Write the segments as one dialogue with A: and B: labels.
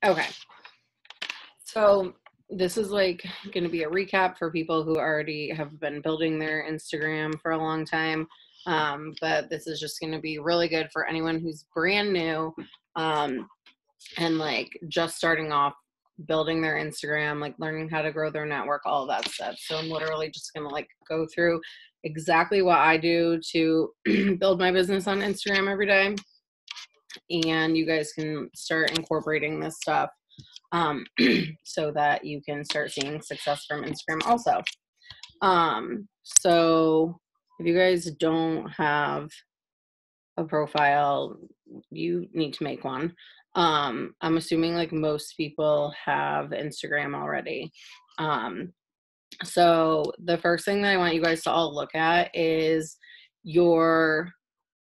A: Okay. So this is like going to be a recap for people who already have been building their Instagram for a long time. But this is just going to be really good for anyone who's brand new um, and like just starting off building their Instagram, like learning how to grow their network, all of that stuff. So I'm literally just going to like go through exactly what I do to build my business on Instagram every day. And you guys can start incorporating this stuff so that you can start seeing success from Instagram also. So if you guys don't have a profile, you need to make one. I'm assuming like most people have Instagram already. Um, so the first thing that I want you guys to all look at is your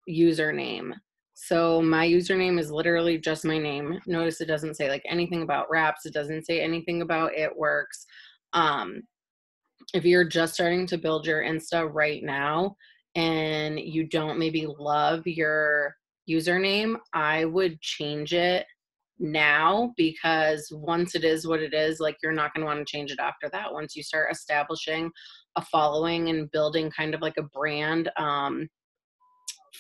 A: username. So my username is literally just my name. Notice it doesn't say like anything about wraps. It doesn't say anything about It Works. If you're just starting to build your Insta right now and you don't maybe love your username, I would change it now, because once it is what it is, like you're not going to want to change it after that. Once you start establishing a following and building kind of like a brand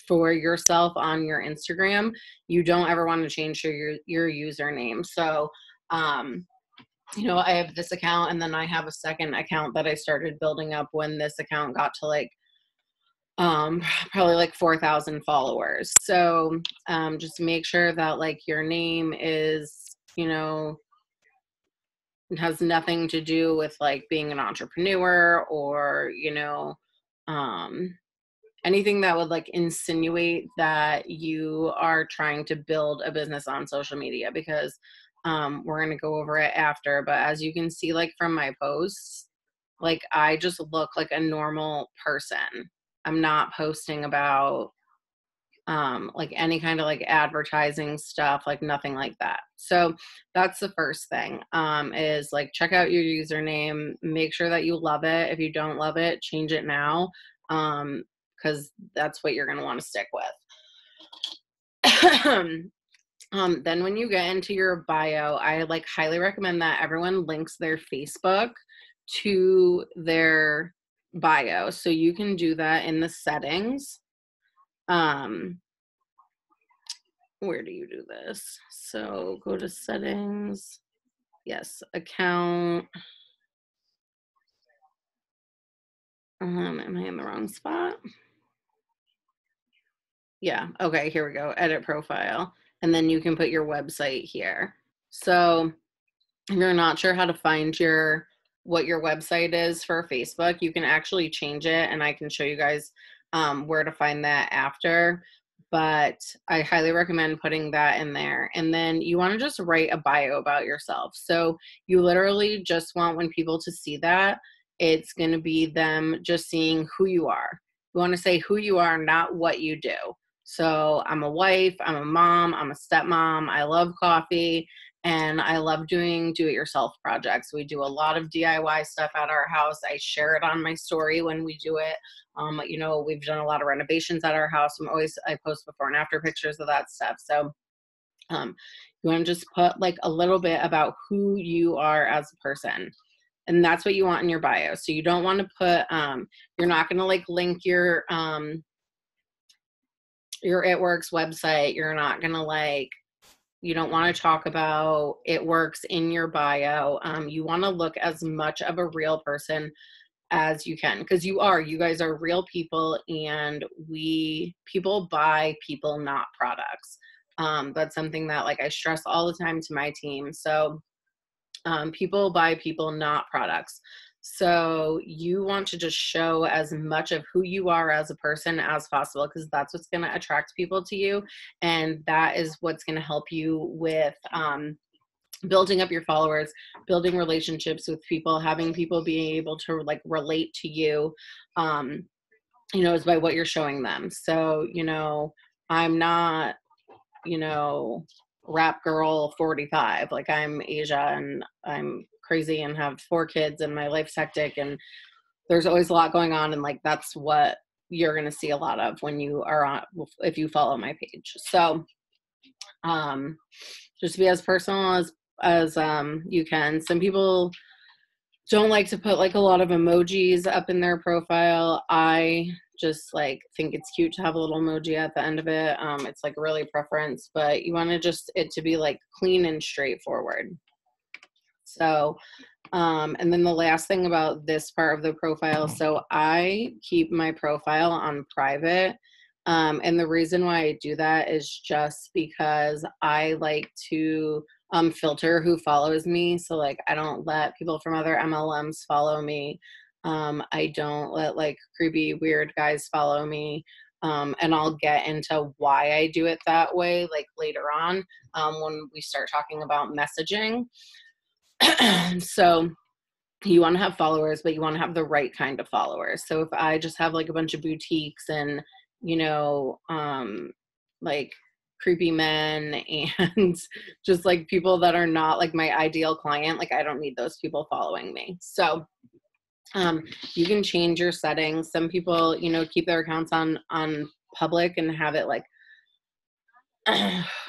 A: for yourself on your Instagram, you don't ever want to change your username. So I have this account, and then I have a second account that I started building up when this account got to like probably like 4,000 followers. So just make sure that like your name is, it has nothing to do with like being an entrepreneur or anything that would like insinuate that you are trying to build a business on social media, because we're going to go over it after. But as you can see, like from my posts, like I just look like a normal person. I'm not posting about like any kind of like advertising stuff, like nothing like that. So that's the first thing, is like check out your username, make sure that you love it. If you don't love it, change it now, because that's what you're going to want to stick with. Then when you get into your bio, I like highly recommend that everyone links their Facebook to their bio. So you can do that in the settings. Where do you do this? So go to settings. Yes, account. Am I in the wrong spot? Yeah. Okay, here we go. Edit profile. And then you can put your website here. So if you're not sure how to find what your website is for Facebook, you can actually change it, and I can show you guys where to find that after. But I highly recommend putting that in there. And then you want to just write a bio about yourself. So you literally just want, when people to see that, it's going to be them just seeing who you are. You want to say who you are, not what you do. So I'm a wife, I'm a mom, I'm a stepmom, I love coffee, and I love doing do-it-yourself projects. We do a lot of DIY stuff at our house. I share it on my story when we do it. We've done a lot of renovations at our house. I post before and after pictures of that stuff. So you want to just put like a little bit about who you are as a person. And that's what you want in your bio. So you don't want to put, you're not going to like link your It Works website. You're not going to you don't want to talk about It Works in your bio. You want to look as much of a real person as you can, because you guys are real people, and people buy people, not products. That's something that like I stress all the time to my team. So people buy people, not products. So you want to just show as much of who you are as a person as possible, because that's what's going to attract people to you. And that is what's going to help you with building up your followers, building relationships with people, having people being able to like relate to you, is by what you're showing them. So, I'm not, rap girl 45. Like I'm Asia, and I'm crazy and have 4 kids, and my life's hectic, and there's always a lot going on. And like, that's what you're going to see a lot of when you are if you follow my page. So, just be as personal as as you can. Some people don't like to put like a lot of emojis up in their profile. I just like think it's cute to have a little emoji at the end of it. It's like really preference, but you want to just it to be like clean and straightforward. So and then the last thing about this part of the profile, so I keep my profile on private. And the reason why I do that is just because I like to filter who follows me. So like I don't let people from other MLMs follow me. I don't let like creepy, weird guys follow me. And I'll get into why I do it that way like later on when we start talking about messaging. So you want to have followers, but you want to have the right kind of followers. So if I just have like a bunch of boutiques and, you know, like creepy men and just like people that are not like my ideal client, like I don't need those people following me. So you can change your settings. Some people, you know, keep their accounts on public and have it like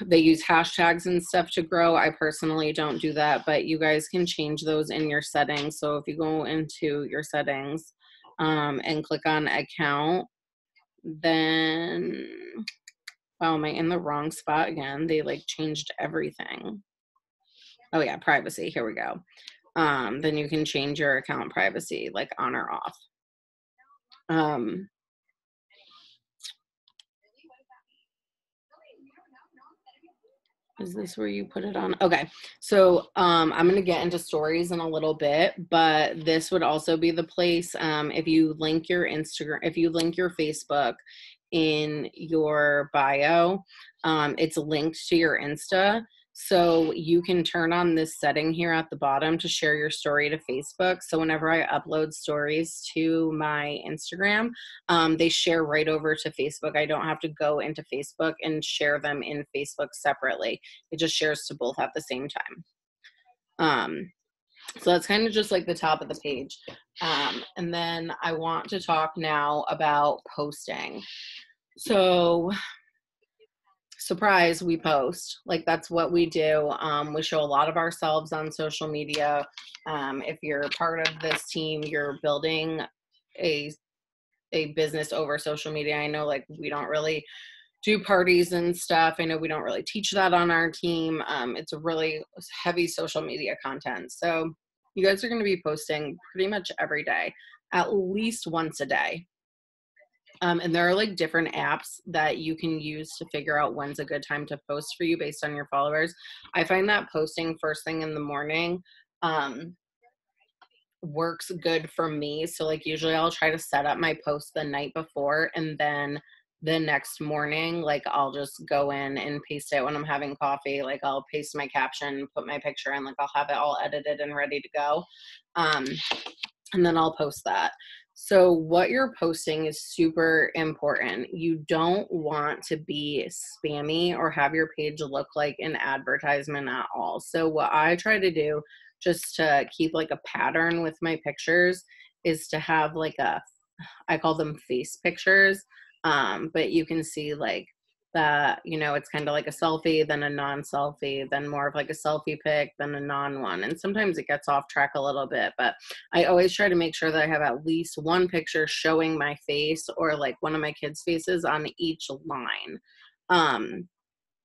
A: they use hashtags and stuff to grow. I personally don't do that, but you guys can change those in your settings. So if you go into your settings and click on account, then, wow, am I in the wrong spot again? They like changed everything. Oh yeah, privacy, here we go. Then you can change your account privacy, like on or off. Is this where you put it on? Okay. So I'm going to get into stories in a little bit, but this would also be the place if you link your Instagram, if you link your Facebook in your bio, it's linked to your Insta. So you can turn on this setting here at the bottom to share your story to Facebook. So whenever I upload stories to my Instagram, they share right over to Facebook. I don't have to go into Facebook and share them in Facebook separately. It just shares to both at the same time. So that's kind of just like the top of the page. And then I want to talk now about posting. So surprise, we post. Like that's what we do. We show a lot of ourselves on social media. If you're part of this team, you're building a business over social media. I know like we don't really do parties and stuff. I know we don't really teach that on our team. It's a really heavy social media content. So you guys are going to be posting pretty much every day, at least once a day. And there are like different apps that you can use to figure out when's a good time to post for you based on your followers. I find that posting first thing in the morning works good for me. So like usually I'll try to set up my post the night before, and then the next morning, like I'll just go in and paste it when I'm having coffee. Like I'll paste my caption, put my picture in, like I'll have it all edited and ready to go. And then I'll post that. So what you're posting is super important. You don't want to be spammy or have your page look like an advertisement at all. So what I try to do just to keep like a pattern with my pictures is to have like I call them face pictures. But you can see like that, you know, it's kind of like a selfie, then a non-selfie, then more of like a selfie pic, then a non-one. And sometimes it gets off track a little bit, but I always try to make sure that I have at least one picture showing my face or like one of my kids' faces on each line. And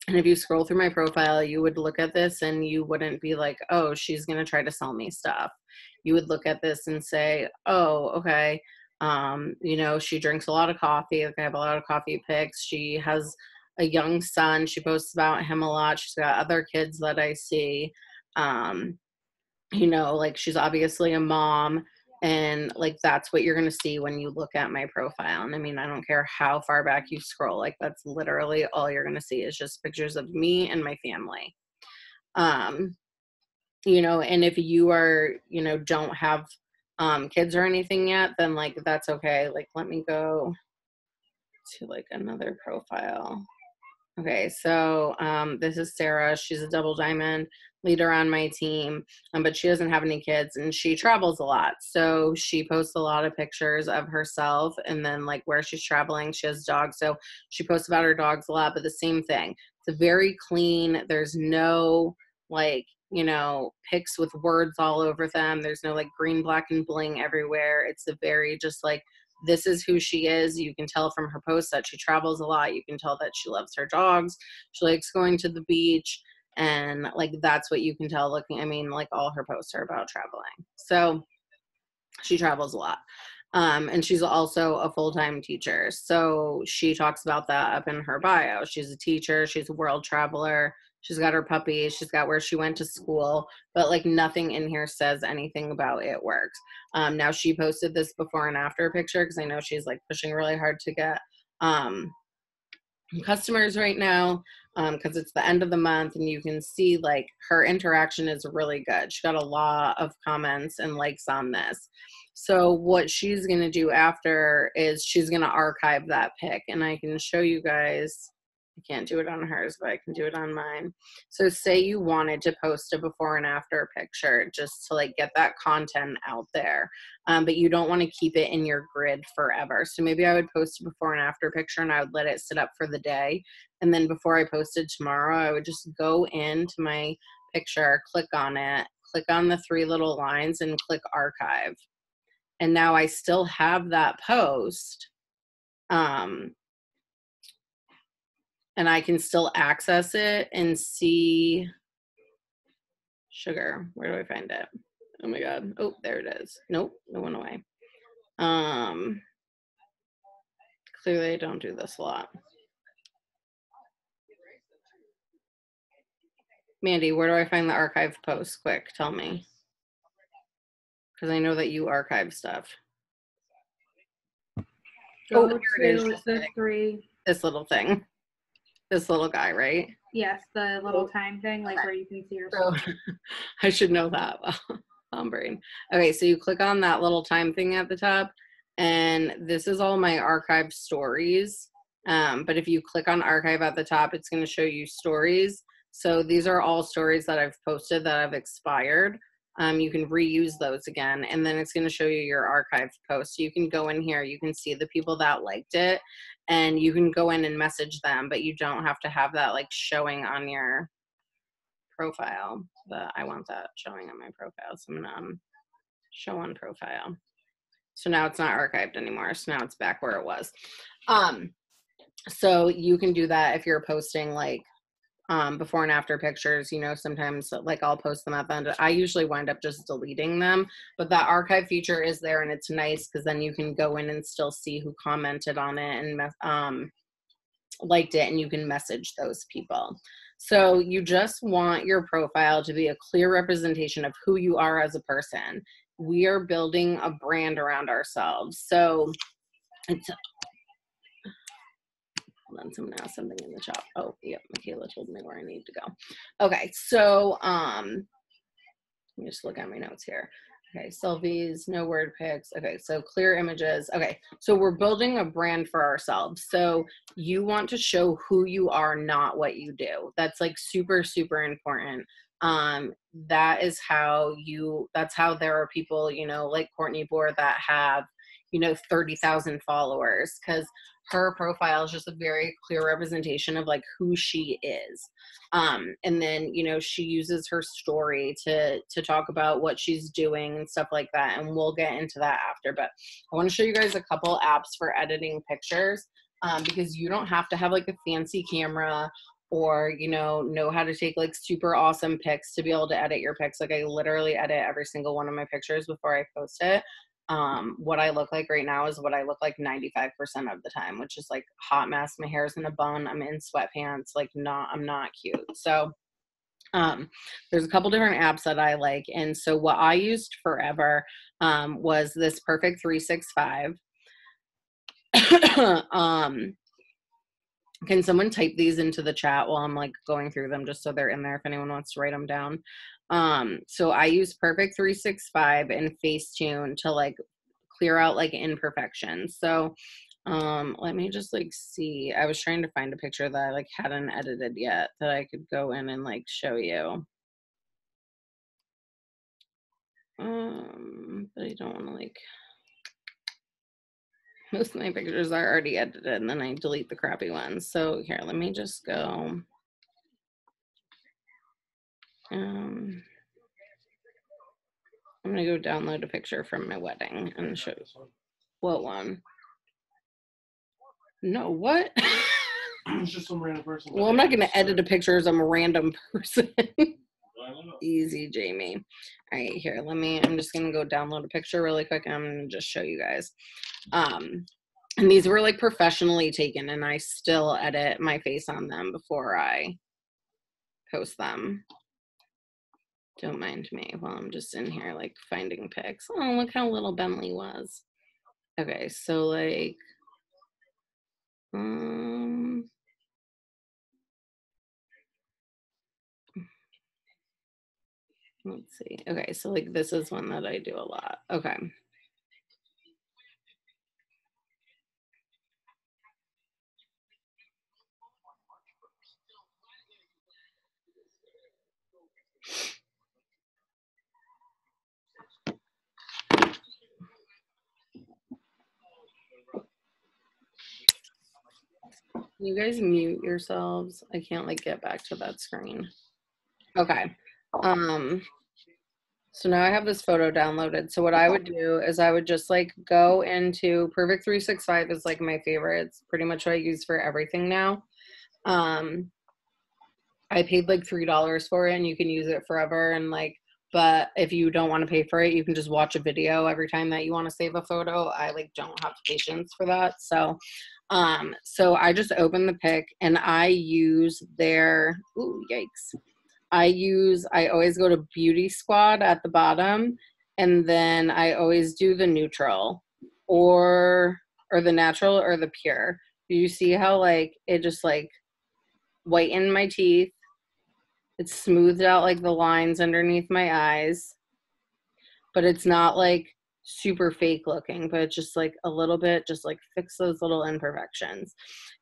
A: if you scroll through my profile, you would look at this and you wouldn't be like, oh, she's going to try to sell me stuff. You would look at this and say, oh, okay. You know, she drinks a lot of coffee. Like I have a lot of coffee pics. She has a young son. She posts about him a lot. She's got other kids that I see. You know, like she's obviously a mom. And like that's what you're going to see when you look at my profile. And I mean, I don't care how far back you scroll, like that's literally all you're going to see is just pictures of me and my family. You know, and if you are, you know, don't have kids or anything yet, then like that's okay. Like let me go to like another profile. Okay, so this is Sarah. She's a double diamond leader on my team, but she doesn't have any kids and she travels a lot. So she posts a lot of pictures of herself and then like where she's traveling. She has dogs, so she posts about her dogs a lot, but the same thing. It's very clean. There's no like you know, pics with words all over them. There's no like green, black, and bling everywhere. It's a very just like, this is who she is. You can tell from her posts that she travels a lot. You can tell that she loves her dogs. She likes going to the beach. And like, that's what you can tell looking. I mean, like all her posts are about traveling. So she travels a lot. And she's also a full-time teacher. So she talks about that up in her bio. She's a teacher. She's a world traveler. She's got her puppy. She's got where she went to school, but like nothing in here says anything about it works. Now she posted this before and after picture because I know she's like pushing really hard to get customers right now because it's the end of the month, and you can see like her interaction is really good. She got a lot of comments and likes on this. So what she's going to do after is she's going to archive that pic, and I can show you guys. I can't do it on hers, but I can do it on mine. So say you wanted to post a before and after picture just to like get that content out there, but you don't want to keep it in your grid forever. So maybe I would post a before and after picture and I would let it sit up for the day. And then before I posted tomorrow, I would just go into my picture, click on it, click on the 3 little lines and click archive. And now I still have that post. And I can still access it and see sugar. Where do I find it? Oh my God. Oh, there it is. Nope, it went away. Clearly I don't do this a lot. Mandy, where do I find the archive post? Quick, tell me. Because I know that you archive stuff.
B: Go to the 3.
A: This little thing. This little guy, right?
B: Yes, the little time thing, like where you can see yourself.
A: So, I should know that. Brain. Okay, so you click on that little time thing at the top, and this is all my archive stories. But if you click on archive at the top, it's going to show you stories. So these are all stories that I've posted that have expired. You can reuse those again, and then it's going to show you your archive posts. So you can go in here, you can see the people that liked it, and you can go in and message them, but you don't have to have that like showing on your profile. But I want that showing on my profile, so I'm gonna show on profile. So now it's not archived anymore, so now it's back where it was. So you can do that if you're posting like before and after pictures. You know, sometimes like I'll post them at the end. I usually wind up just deleting them, but that archive feature is there, and it's nice because then you can go in and still see who commented on it and liked it, and you can message those people. So you just want your profile to be a clear representation of who you are as a person. We are building a brand around ourselves. So it's, hold on, someone asked something in the chat. Oh, yep, Michaela told me where I need to go. Okay, so let me just look at my notes here. Okay, selfies, no word pics. Okay, so clear images. Okay, so we're building a brand for ourselves. So you want to show who you are, not what you do. That's like super, super important. That's how there are people, you know, like Courtney Bohr that have, you know, 30,000 followers, because her profile is just a very clear representation of like who she is. And then, you know, she uses her story to talk about what she's doing and stuff like that. And we'll get into that after, but I want to show you guys a couple apps for editing pictures, because you don't have to have like a fancy camera or, you know how to take like super awesome pics to be able to edit your pics. Like I literally edit every single one of my pictures before I post it. What I look like right now is what I look like 95% of the time, which is like hot mess. My hair's in a bun. I'm in sweatpants. Like I'm not cute. So there's a couple different apps that I like. And so what I used forever was this Perfect 365. Can someone type these into the chat while I'm like going through them, just so they're in there if anyone wants to write them down. So I use Perfect 365 and Facetune to like clear out like imperfections. So let me just like see. I was trying to find a picture that I like hadn't edited yet that I could go in and like show you. But I don't want to like, most of my pictures are already edited and then I delete the crappy ones. So here, let me just go. I'm gonna go download a picture from my wedding and show you. What one? No, what?
C: It's just some random person.
A: Well, I'm not gonna edit a picture as I'm a random person. Easy, Jamie. All right, here, I'm just gonna go download a picture really quick and I'm gonna just show you guys. And these were like professionally taken and I still edit my face on them before I post them. Don't mind me while I'm just in here like finding pics. Oh, look how little Bentley was. Okay, so like, let's see. Okay, so like this is one that I do a lot. Okay. You guys mute yourselves. I can't like get back to that screen. Okay. So now I have this photo downloaded. So what I would do is I would just like go into Perfect 365 is like my favorite. It's pretty much what I use for everything now. I paid like $3 for it and you can use it forever and like, but if you don't want to pay for it, you can just watch a video every time that you want to save a photo. I like don't have patience for that. So I just open the pic and I use their, ooh, yikes. I always go to Beauty Squad at the bottom and then I always do the neutral or the natural or the pure. You see how like it just like whitened my teeth. It's smoothed out like the lines underneath my eyes, but it's not like super fake looking, but it's just like a little bit, just like fix those little imperfections.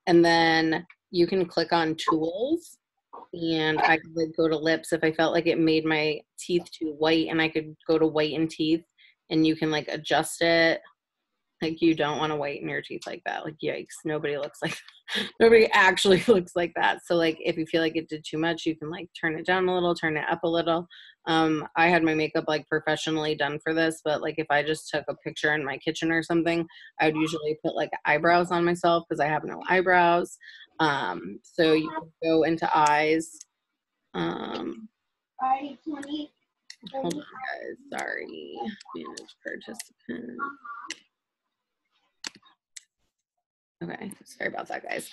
A: And then you can click on tools and I could like go to lips if I felt like it made my teeth too white and I could go to whiten teeth and you can like adjust it. Like you don't want to whiten your teeth like that. Like yikes, nobody looks like nobody actually looks like that. So like if you feel like it did too much, you can like turn it down a little, turn it up a little. I had my makeup like professionally done for this, but like if I just took a picture in my kitchen or something, I would usually put like eyebrows on myself because I have no eyebrows. So you can go into eyes. Hold on, guys. Sorry. Manage participant. Okay, sorry about that, guys.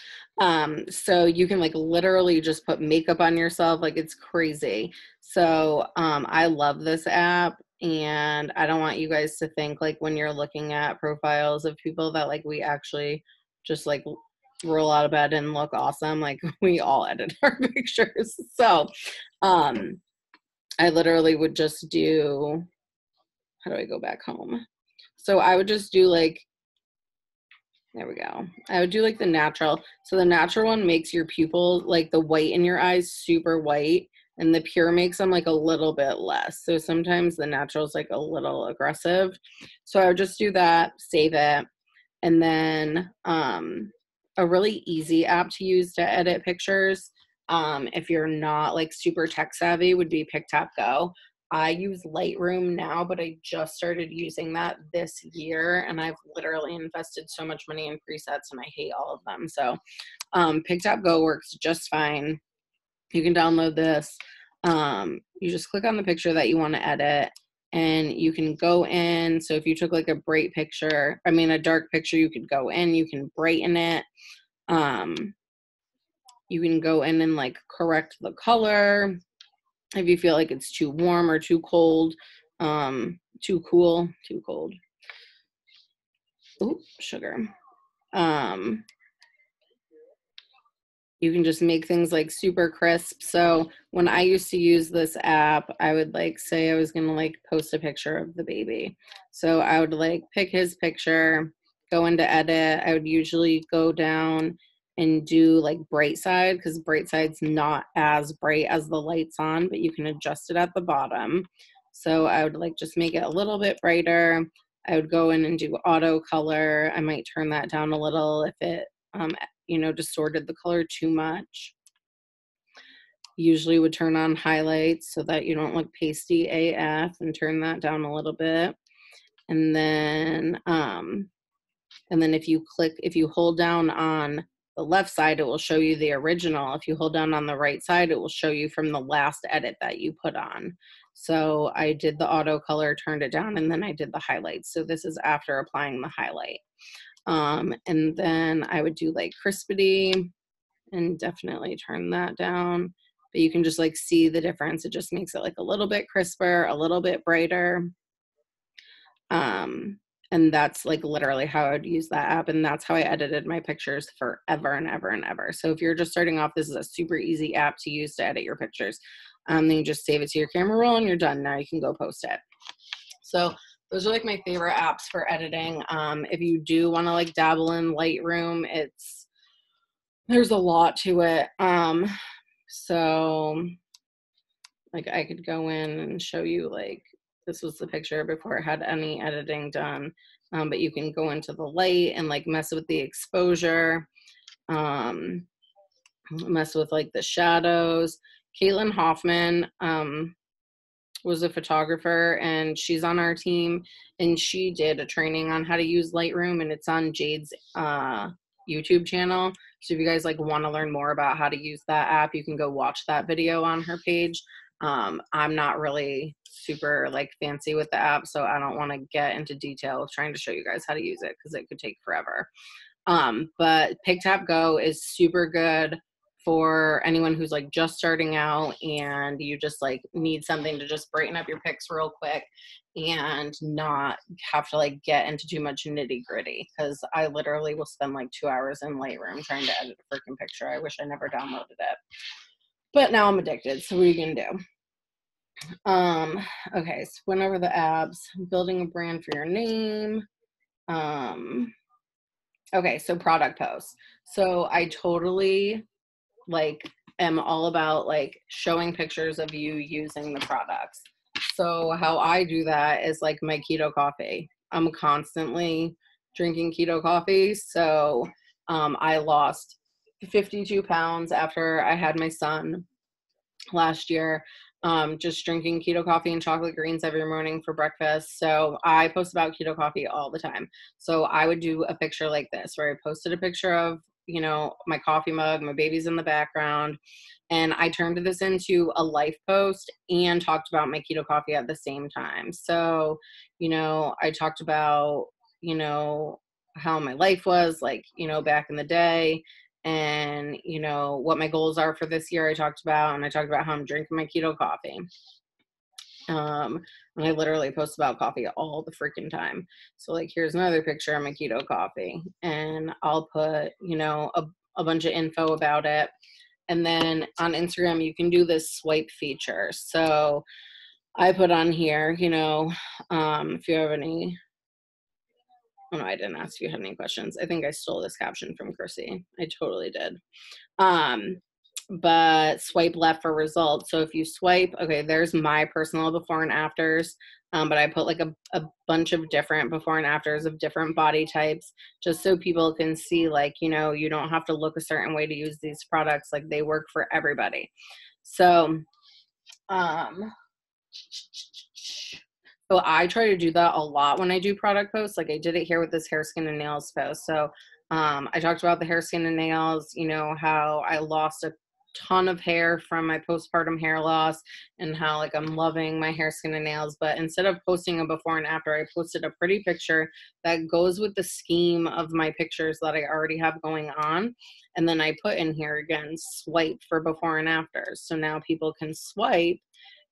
A: So you can like literally just put makeup on yourself, like it's crazy. So I love this app and I don't want you guys to think like when you're looking at profiles of people that like we actually just like roll out of bed and look awesome. Like we all edit our pictures. So I literally would just do, how do I go back home? So I would just do like, there we go. I would do like the natural. So the natural one makes your pupil, like the white in your eyes, super white. And the pure makes them like a little bit less. So sometimes the natural is like a little aggressive. So I would just do that, save it. And then a really easy app to use to edit pictures, if you're not like super tech savvy, would be PicTapGo. I use Lightroom now, but I just started using that this year and I've literally invested so much money in presets and I hate all of them. So PicTapGo works just fine. You can download this. You just click on the picture that you want to edit and you can go in. So if you took like a a dark picture, you could go in, you can brighten it. You can go in and like correct the color if you feel like it's too warm or too cold, too cool, too cold. Ooh, sugar. You can just make things like super crisp. So when I used to use this app, I would like say I was going to like post a picture of the baby. So I would like pick his picture, go into edit. I would usually go down and do like bright side because bright side's not as bright as the lights on, but you can adjust it at the bottom. So I would like just make it a little bit brighter. I would go in and do auto color. I might turn that down a little if it distorted the color too much. usually would turn on highlights so that you don't look pasty AF, and turn that down a little bit. And then if you hold down on the left side, it will show you the original. If you hold down on the right side, it will show you from the last edit that you put on. So I did the auto color, turned it down, and then I did the highlights. So this is after applying the highlight. And then I would do like crispity and definitely turn that down. But you can just like see the difference. It just makes it like a little bit crisper, a little bit brighter. And that's like literally how I would use that app. And that's how I edited my pictures forever and ever and ever. So if you're just starting off, this is a super easy app to use to edit your pictures. Then you just save it to your camera roll and you're done. Now you can go post it. So those are like my favorite apps for editing. If you do want to like dabble in Lightroom, there's a lot to it. So like I could go in and show you, like, this was the picture before it had any editing done. But you can go into the light and like mess with the exposure, mess with like the shadows. Caitlin Hoffman was a photographer, and she's on our team, and she did a training on how to use Lightroom, and it's on Jade's YouTube channel. So if you guys like want to learn more about how to use that app, you can go watch that video on her page. I'm not really super like fancy with the app, so I don't want to get into detail of trying to show you guys how to use it because it could take forever. But PicTap Go is super good for anyone who's like just starting out and you just like need something to just brighten up your pics real quick and not have to like get into too much nitty gritty, because I literally will spend like 2 hours in Lightroom trying to edit a freaking picture. I wish I never downloaded it, but now I'm addicted, so what are you gonna do? Okay, so went over the apps, building a brand for your name. Okay, so product posts. So I totally like am all about like showing pictures of you using the products. So how I do that is like my keto coffee. I'm constantly drinking keto coffee. So I lost 52 pounds after I had my son last year, just drinking keto coffee and chocolate greens every morning for breakfast. So I post about keto coffee all the time. So I would do a picture like this where I posted a picture of, you know, my coffee mug, my baby's in the background, and I turned this into a life post and talked about my keto coffee at the same time. So, you know, I talked about, you know, how my life was like, you know, back in the day, and you know what my goals are for this year. I talked about how I'm drinking my keto coffee. And I literally post about coffee all the freaking time. So like here's another picture of my keto coffee, and I'll put, you know, a bunch of info about it. And then on Instagram you can do this swipe feature. So I put on here, you know, if you have any, oh no, I didn't ask if you had any questions. I think I stole this caption from Chrissy. I totally did. But swipe left for results. So if you swipe, okay, there's my personal before and afters. But I put like a bunch of different before and afters of different body types, just so people can see, like, you know, you don't have to look a certain way to use these products. Like they work for everybody. So, so I try to do that a lot when I do product posts. Like I did it here with this hair, skin, and nails post. So I talked about the hair, skin, and nails, you know, how I lost a ton of hair from my postpartum hair loss and how like I'm loving my hair, skin, and nails. But instead of posting a before and after, I posted a pretty picture that goes with the scheme of my pictures that I already have going on. And then I put in here again, swipe for before and afters. So now people can swipe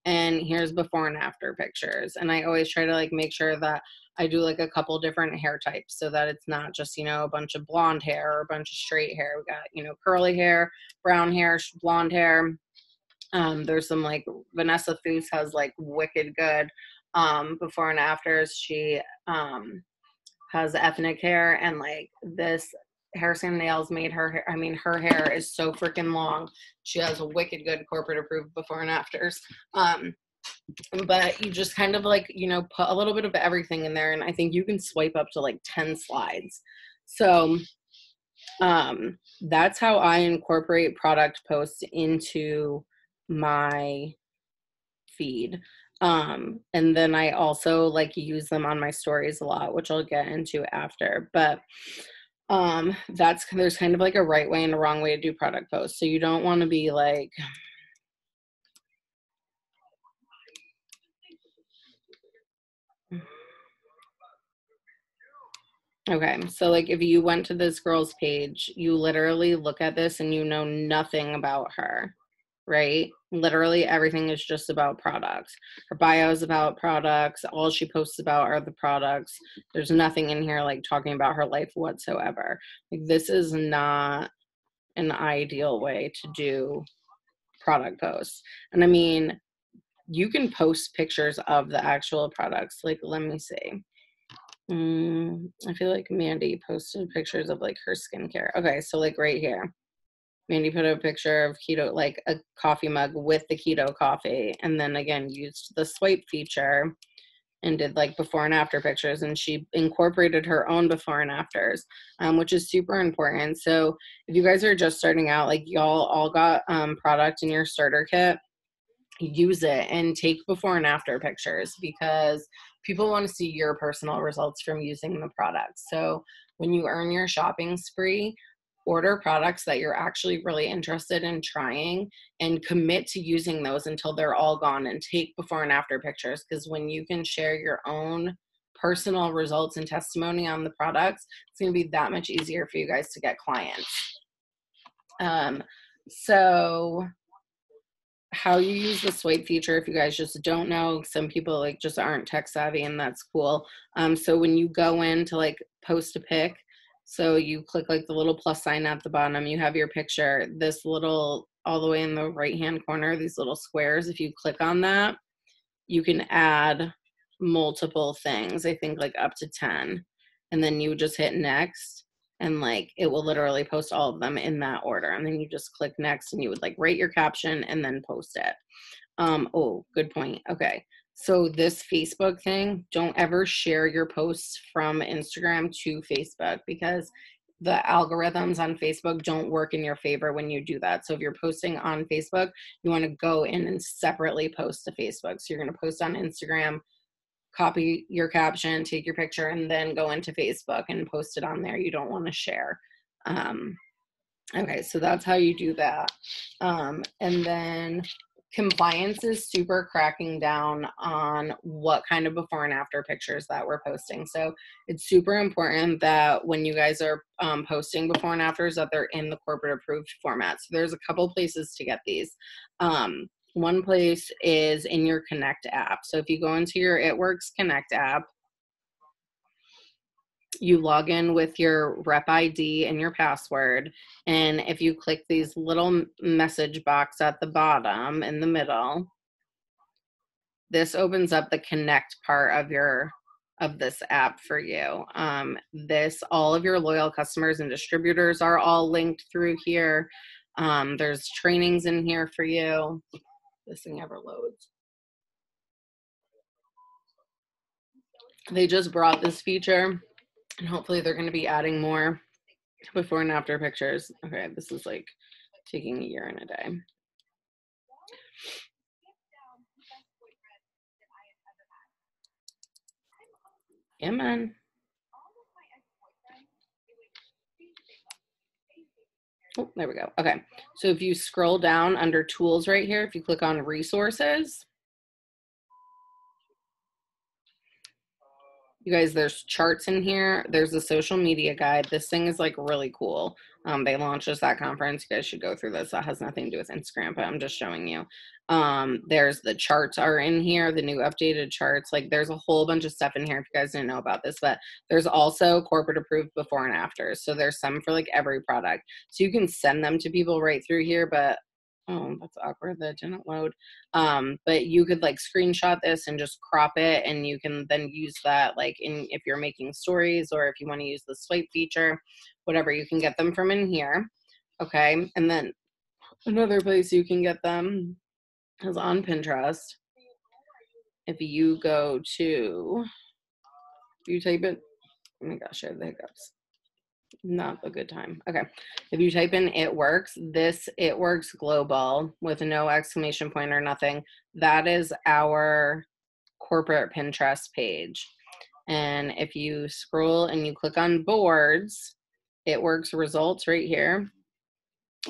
A: and here's before and after pictures. And I always try to like make sure that I do like a couple different hair types so that it's not just, you know, a bunch of blonde hair or a bunch of straight hair. We got, you know, curly hair, brown hair, blonde hair. There's some like Vanessa Foos has like wicked good before and afters. She has ethnic hair, and like this hair, skin, and nails made her hair. I mean, her hair is so freaking long. She has a wicked good corporate approved before and afters. But you just kind of like, you know, put a little bit of everything in there, and I think you can swipe up to like 10 slides. So that's how I incorporate product posts into my feed. And then I also like use them on my stories a lot, which I'll get into after. But there's kind of like a right way and a wrong way to do product posts. So you don't want to be like, okay, so like if you went to this girl's page, you literally look at this and you know nothing about her, right? Literally everything is just about products. Her bio is about products. All she posts about are the products. There's nothing in here like talking about her life whatsoever. Like this is not an ideal way to do product posts. And I mean, you can post pictures of the actual products. Like, let me see. I feel like Mandy posted pictures of like her skincare. Okay, so like right here, Mandy put a picture of keto, like a coffee mug with the keto coffee, and then again used the swipe feature and did like before and after pictures, and she incorporated her own before and afters, which is super important. So if you guys are just starting out, like y'all all got product in your starter kit, use it and take before and after pictures because people want to see your personal results from using the product. So when you earn your shopping spree, order products that you're actually really interested in trying and commit to using those until they're all gone, and take before and after pictures, because when you can share your own personal results and testimony on the products, it's going to be that much easier for you guys to get clients. So how you use the swipe feature, if you guys just don't know, some people like just aren't tech savvy, and that's cool. So when you go in to like post a pic, so you click like the little plus sign at the bottom, you have your picture, this little all the way in the right hand corner, these little squares, if you click on that, you can add multiple things, I think like up to 10, and then you just hit next, and like it will literally post all of them in that order, and then you just click next and you would like write your caption and then post it. Oh, good point. Okay, so this Facebook thing, don't ever share your posts from Instagram to Facebook, because the algorithms on Facebook don't work in your favor when you do that. So if you're posting on Facebook, you want to go in and separately post to Facebook. So you're going to post on Instagram, copy your caption, take your picture, and then go into Facebook and post it on there. You don't want to share. Okay, so that's how you do that. And then compliance is super cracking down on what kind of before and after pictures that we're posting. So it's super important that when you guys are posting before and afters, that they're in the corporate approved format. So there's a couple places to get these. One place is in your Connect app. So if you go into your It Works Connect app, you log in with your rep ID and your password. And if you click these little message box at the bottom in the middle, this opens up the Connect part of this app for you. All of your loyal customers and distributors are all linked through here. There's trainings in here for you. This thing ever loads. They just brought this feature, and hopefully they're going to be adding more before and after pictures. Okay, this is like taking a year and a day. Yeah, man. Oh, there we go. Okay, so if you scroll down under tools right here, if you click on resources, you guys, there's charts in here. There's a social media guide. This thing is like really cool. They launched this at conference. You guys should go through this. That has nothing to do with Instagram, but I'm just showing you. There's the charts are in here, the new updated charts. Like there's a whole bunch of stuff in here if you guys didn't know about this, but there's also corporate approved before and afters. So there's some for like every product. So you can send them to people right through here, but oh, that's awkward. That didn't load. But you could like screenshot this and just crop it, and you can then use that like if you're making stories, or if you want to use the swipe feature, whatever, you can get them from in here. Okay, and then another place you can get them is on Pinterest. If you go to, if you type it, oh my gosh, I have the hiccups. Not a good time. Okay. If you type in It Works, this It Works Global with no exclamation point or nothing, that is our corporate Pinterest page. And if you scroll and you click on boards, It Works results right here.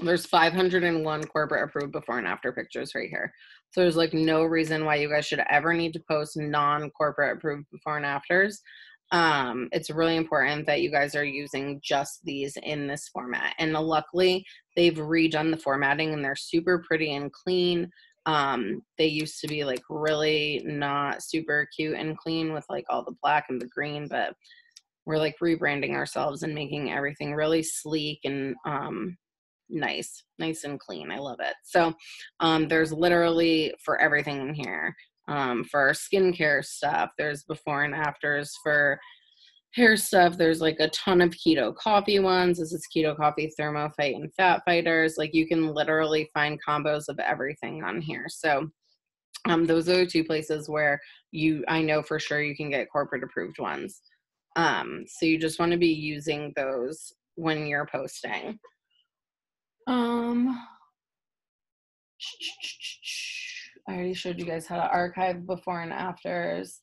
A: There's 501 corporate approved before and after pictures right here. So there's like no reason why you guys should ever need to post non-corporate approved before and afters. It's really important that you guys are using just these in this format. And luckily, they've redone the formatting and they're super pretty and clean. They used to be like really not super cute and clean with like all the black and the green, but we're like rebranding ourselves and making everything really sleek and nice and clean. I love it. So there's literally for everything in here. For skincare stuff, there's before and afters. For hair stuff, there's like a ton of keto coffee ones. This is keto coffee, thermophyte, and fat fighters. Like you can literally find combos of everything on here. So those are the two places where I know for sure you can get corporate approved ones. So you just want to be using those when you're posting. I already showed you guys how to archive before and afters.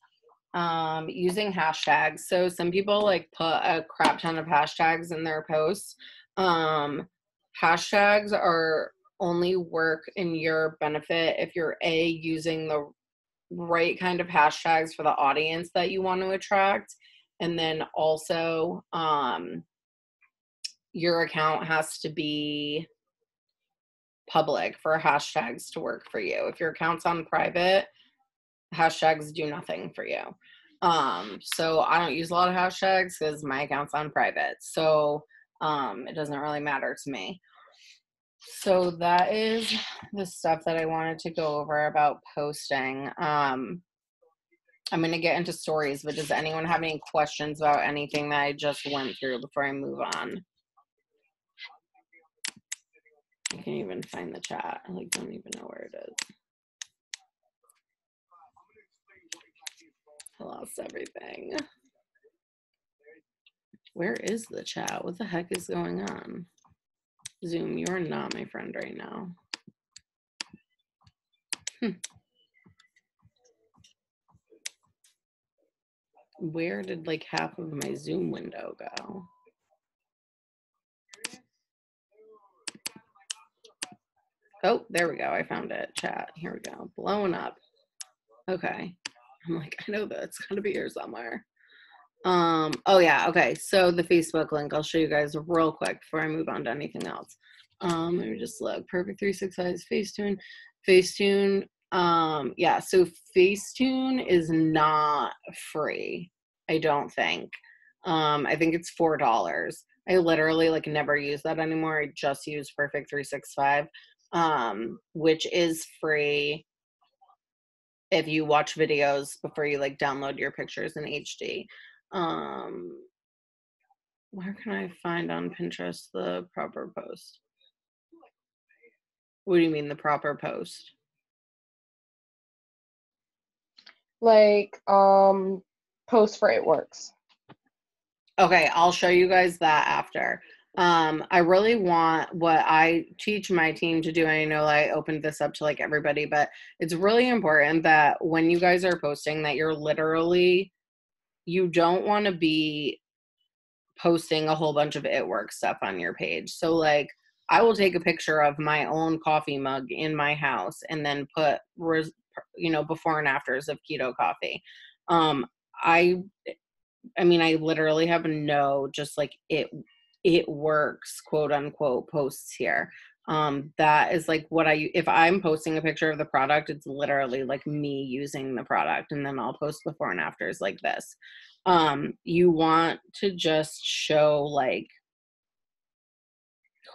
A: Using hashtags. So some people like put a crap ton of hashtags in their posts. Hashtags are only work in your benefit if you're using the right kind of hashtags for the audience that you want to attract. And then also, your account has to be public for hashtags to work for you. If your account's on private, hashtags do nothing for you. So I don't use a lot of hashtags because my account's on private. So it doesn't really matter to me. So that is the stuff that I wanted to go over about posting. I'm going to get into stories, but does anyone have any questions about anything that I just went through before I move on? I can't even find the chat. I like don't even know where it is. I lost everything. Where is the chat? What the heck is going on? Zoom, you're not my friend right now. Where did like half of my Zoom window go? Oh, there we go. I found it. Chat. Here we go. Blowing up. Okay. I'm like, I know that's gotta be here somewhere. Oh yeah, okay. So the Facebook link, I'll show you guys real quick before I move on to anything else. Let me just look. Perfect 365 Facetune. Facetune. Yeah, so Facetune is not free, I don't think. I think it's $4. I literally like never use that anymore. I just use Perfect 365, which is free if you watch videos before you like download your pictures in HD. Where can I find on Pinterest the proper post? What do you mean the proper post?
D: Like post for It Works.
A: Okay, I'll show you guys that after. I really want what I teach my team to do. I know I opened this up to like everybody, but it's really important that when you guys are posting that you're literally, you don't want to be posting a whole bunch of It Works stuff on your page. So like I will take a picture of my own coffee mug in my house and then put, before and afters of keto coffee. I mean, I literally have just like it works, quote unquote, posts here. That is like if I'm posting a picture of the product, it's literally like me using the product, and then I'll post before and afters like this. You want to just show like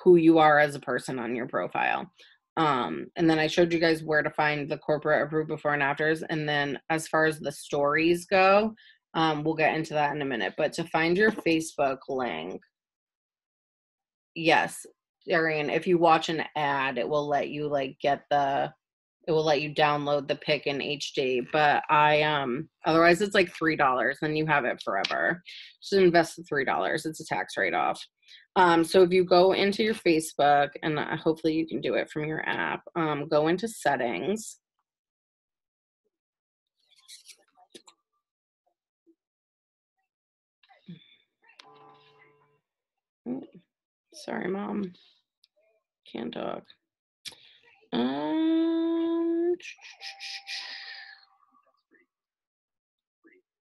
A: who you are as a person on your profile. And then I showed you guys where to find the corporate approved before and afters. And then as far as the stories go, we'll get into that in a minute. But to find your Facebook link, yes, Arian, if you watch an ad, it will let you it will let you download the pic in HD. But otherwise it's like $3 and you have it forever. Just invest the $3. It's a tax write-off. So if you go into your Facebook, and hopefully you can do it from your app, go into settings. Sorry, Mom. Can't talk. Let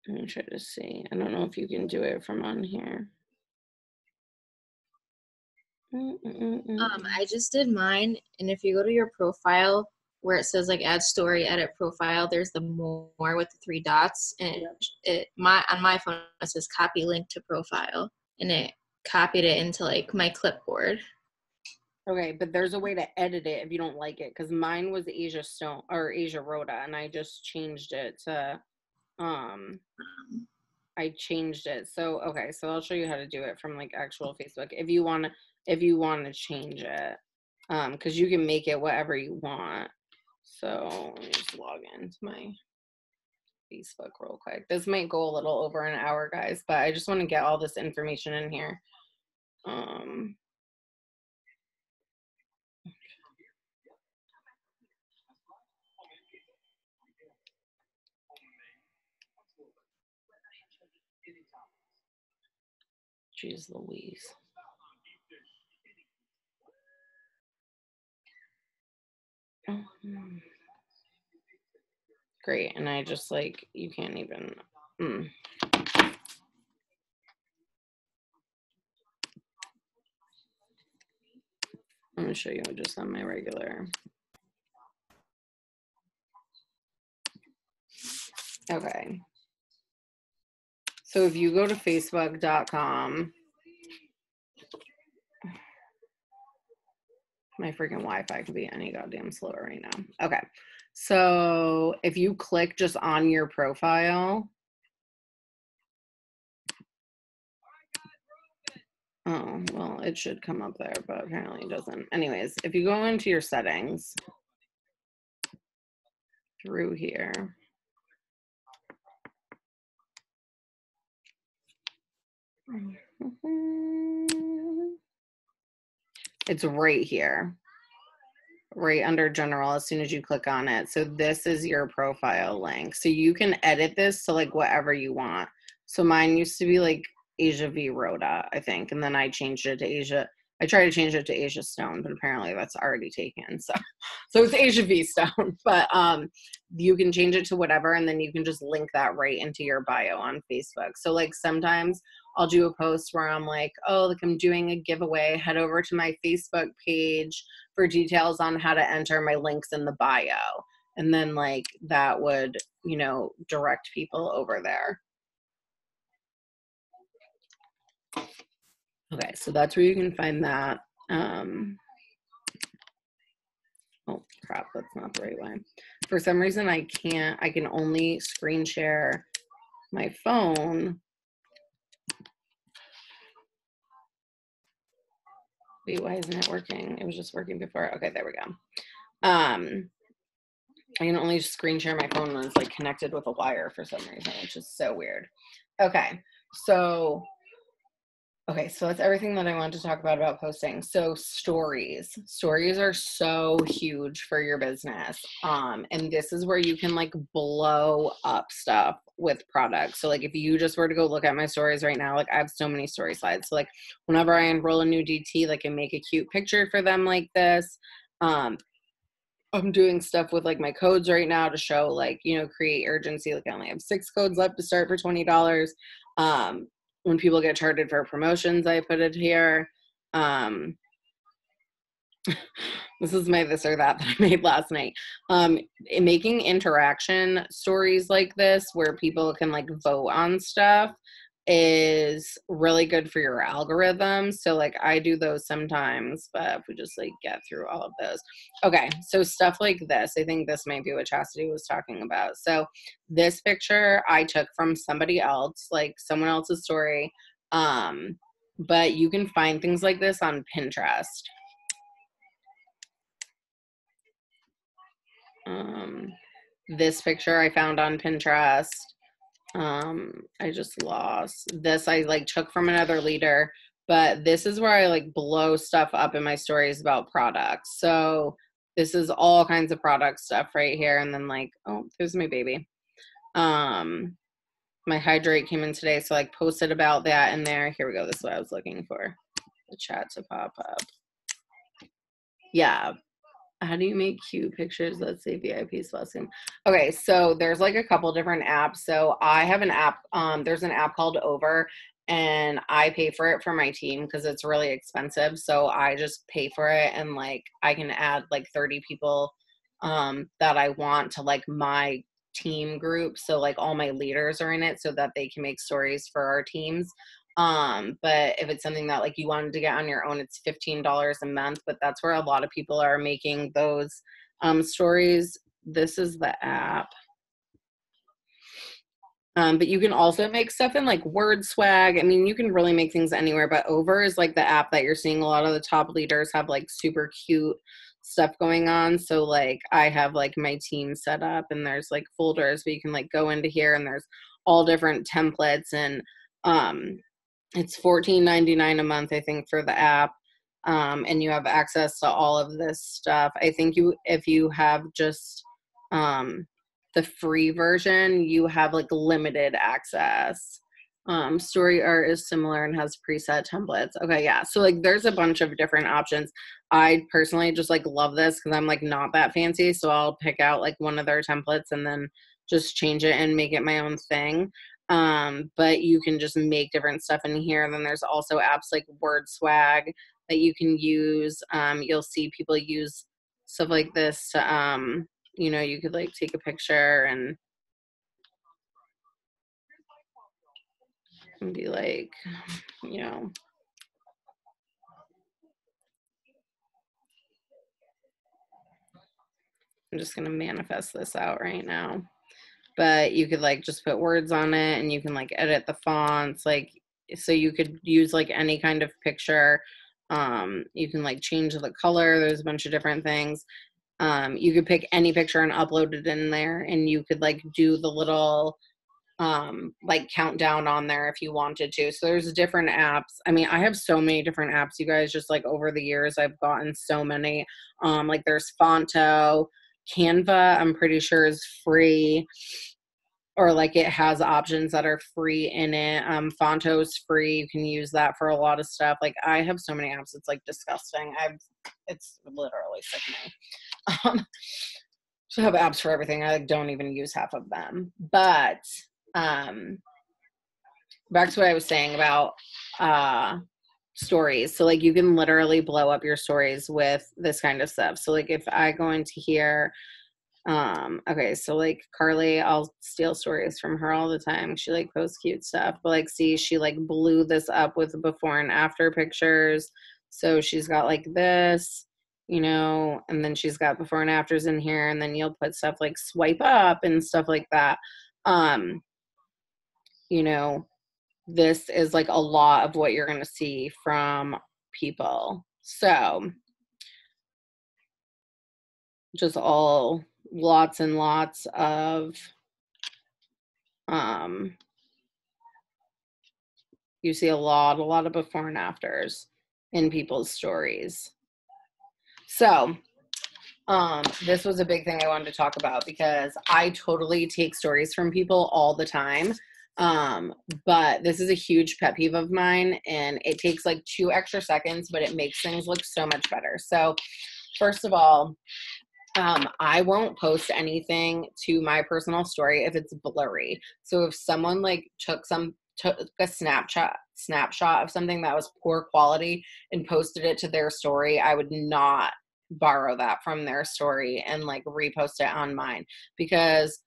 A: me try to see. I don't know if you can do it from on here.
E: I just did mine, and if you go to your profile where it says like add story, edit profile, there's the more with the 3 dots, and on my phone it says copy link to profile, and it copied it into like my clipboard.
A: Okay, but there's a way to edit it if you don't like it, because mine was Asia Stone or Asia Rhoda, and I just changed it to I changed it. So okay, so I'll show you how to do it from like actual Facebook if you want to change it, because you can make it whatever you want. So let me just log into my Facebook real quick. This might go a little over an hour, guys, but I just want to get all this information in here. Jeez Louise. Great, and I just like, you can't even, I'm gonna show you just on my regular. Okay. So if you go to facebook.com, my freaking Wi-Fi could be any goddamn slower right now. Okay. So if you click just on your profile, oh, well, it should come up there, but apparently it doesn't. Anyways, if you go into your settings through here, it's right here, right under general as soon as you click on it. So this is your profile link. So you can edit this to like whatever you want. So mine used to be like Asia V Rhoda, I think. And then I changed it to Asia. I tried to change it to Asia Stone, but apparently that's already taken. So it's Asia V Stone, but you can change it to whatever. And then you can just link that right into your bio on Facebook. So like sometimes I'll do a post where I'm like, oh, like I'm doing a giveaway, head over to my Facebook page for details on how to enter my links in the bio. And then like that would, you know, direct people over there. Okay, so that's where you can find that. Oh crap, that's not the right way. For some reason I can only screen share my phone. Wait, why isn't it working? It was just working before. Okay, there we go. I can only screen share my phone when it's like connected with a wire for some reason, which is so weird. Okay, so that's everything that I wanted to talk about posting. So stories are so huge for your business. And this is where you can like blow up stuff with products. So like if you just were to go look at my stories right now, like I have so many story slides. So like whenever I enroll a new DT, like I make a cute picture for them like this. I'm doing stuff with like my codes right now to show like, you know, create urgency. Like I only have 6 codes left to start for $20. When people get charted for promotions, I put it here. This is my this or that I made last night. Making interaction stories like this where people can like vote on stuff is really good for your algorithm. So like I do those sometimes, but if we just like get through all of those. Okay, so stuff like this, I think this might be what Chastity was talking about. So this picture I took from somebody else, like someone else's story. But you can find things like this on Pinterest. This picture I found on Pinterest. I just lost this. I like took from another leader, but this is where I like blow stuff up in my stories about products. So this is all kinds of product stuff right here. And then like, oh, there's my baby. My hydrate came in today, so like posted about that in there. Here we go. This is what I was looking for. The chat to pop up. Yeah. How do you make cute pictures? Let's say VIP's blessing. Okay, so there's like a couple different apps. So I have an app. There's an app called Over, and I pay for it for my team because it's really expensive. So I just pay for it, and like I can add like 30 people that I want to like my team group. So like all my leaders are in it so that they can make stories for our teams. But if it's something that like you wanted to get on your own, it's $15 a month, but that's where a lot of people are making those stories. This is the app. But you can also make stuff in like WordSwag. I mean, you can really make things anywhere, but Over is like the app that you're seeing a lot of the top leaders have like super cute stuff going on. So like I have like my team set up, and there's like folders, but you can like go into here and there's all different templates, and it's $14.99 a month, I think, for the app. And you have access to all of this stuff. I think if you have just the free version, you have like limited access. Story art is similar and has preset templates. Okay, yeah. So like there's a bunch of different options. I personally just like love this because I'm like not that fancy. So I'll pick out like one of their templates and then just change it and make it my own thing. But you can just make different stuff in here. And then there's also apps like WordSwag that you can use. You'll see people use stuff like this to, you know, you could like take a picture and be like, you know, I'm just going to manifest this out right now. But you could like just put words on it, and you can like edit the fonts, like, so you could use like any kind of picture. You can like change the color. There's a bunch of different things. You could pick any picture and upload it in there, and you could like do the little like countdown on there if you wanted to. So there's different apps. I mean, I have so many different apps, you guys. Just like over the years I've gotten so many. Like there's Fonto, Canva, I'm pretty sure is free, or like it has options that are free in it. Fonto's free. You can use that for a lot of stuff. Like I have so many apps, it's like disgusting. It's literally sick of me. So I have apps for everything. I like don't even use half of them. But back to what I was saying about stories. So like you can literally blow up your stories with this kind of stuff. So like if I go into here, okay, so like Carly, I'll steal stories from her all the time. She like posts cute stuff, but like see, she like blew this up with before and after pictures. So she's got like this, you know, and then she's got before and afters in here, and then you'll put stuff like swipe up and stuff like that. You know, this is like a lot of what you're going to see from people. So just all lots and lots of you see a lot of before and afters in people's stories. So this was a big thing I wanted to talk about because I totally take stories from people all the time. But this is a huge pet peeve of mine, and it takes like 2 extra seconds, but it makes things look so much better. So first of all, I won't post anything to my personal story if it's blurry. So if someone like took a snapshot of something that was poor quality and posted it to their story, I would not borrow that from their story and like repost it on mine, because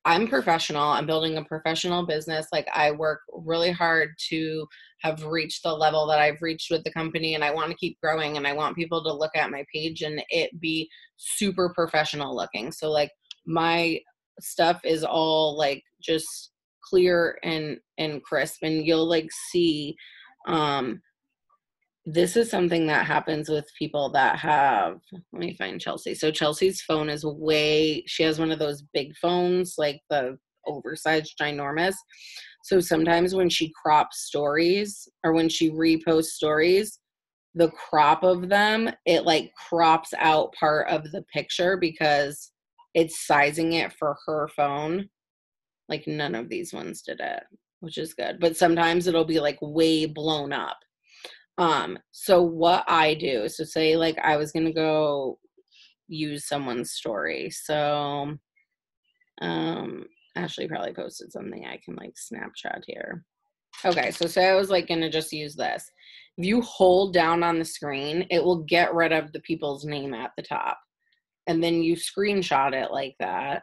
A: I'm professional. I'm building a professional business. Like I work really hard to have reached the level that I've reached with the company, and I want to keep growing, and I want people to look at my page and it be super professional looking. So like my stuff is all like just clear and crisp, and you'll like see, this is something that happens with people that have, let me find Chelsea. So Chelsea's phone is she has one of those big phones, like the oversized, ginormous. So sometimes when she crops stories or when she reposts stories, the crop of them, it like crops out part of the picture because it's sizing it for her phone. Like none of these ones did it, which is good. But sometimes it'll be like way blown up. So what I do, so say like I was gonna go use someone's story. So Ashley probably posted something I can like Snapchat here. Okay, so say I was like gonna just use this. If you hold down on the screen, it will get rid of the people's name at the top. And then you screenshot it like that.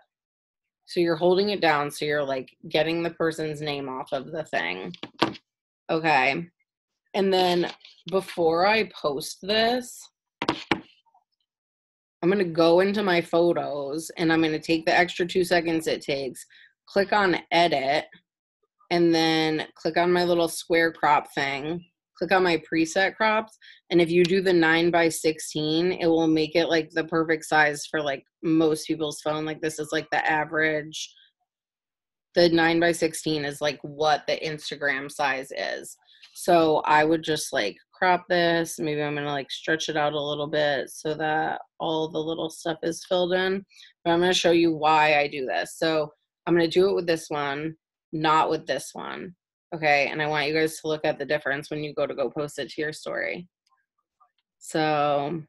A: So you're holding it down, so you're like getting the person's name off of the thing. Okay. And then before I post this, I'm going to go into my photos and I'm going to take the extra 2 seconds it takes, click on edit, and then click on my little square crop thing, click on my preset crops. And if you do the 9:16, it will make it like the perfect size for like most people's phone. Like this is like the average. The 9:16 is like what the Instagram size is. So I would just like crop this. Maybe I'm going to like stretch it out a little bit so that all the little stuff is filled in. But I'm going to show you why I do this. So I'm going to do it with this one, not with this one. Okay. And I want you guys to look at the difference when you go post it to your story. So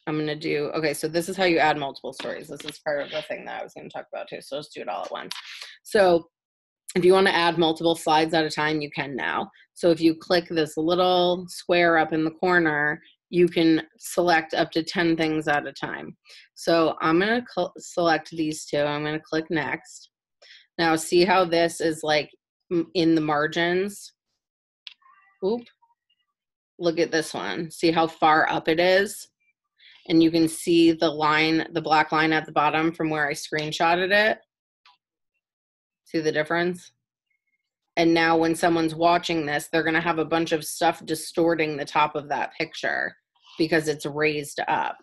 A: I'm going to do, okay, so this is how you add multiple stories. This is part of the thing that I was going to talk about too. So let's do it all at once. So if you want to add multiple slides at a time, you can now. So if you click this little square up in the corner, you can select up to 10 things at a time. So I'm going to select these two. I'm going to click next. Now see how this is like in the margins? Oop. Look at this one. See how far up it is? And you can see the line, the black line at the bottom from where I screenshotted it. See the difference? And now when someone's watching this, they're going to have a bunch of stuff distorting the top of that picture because it's raised up.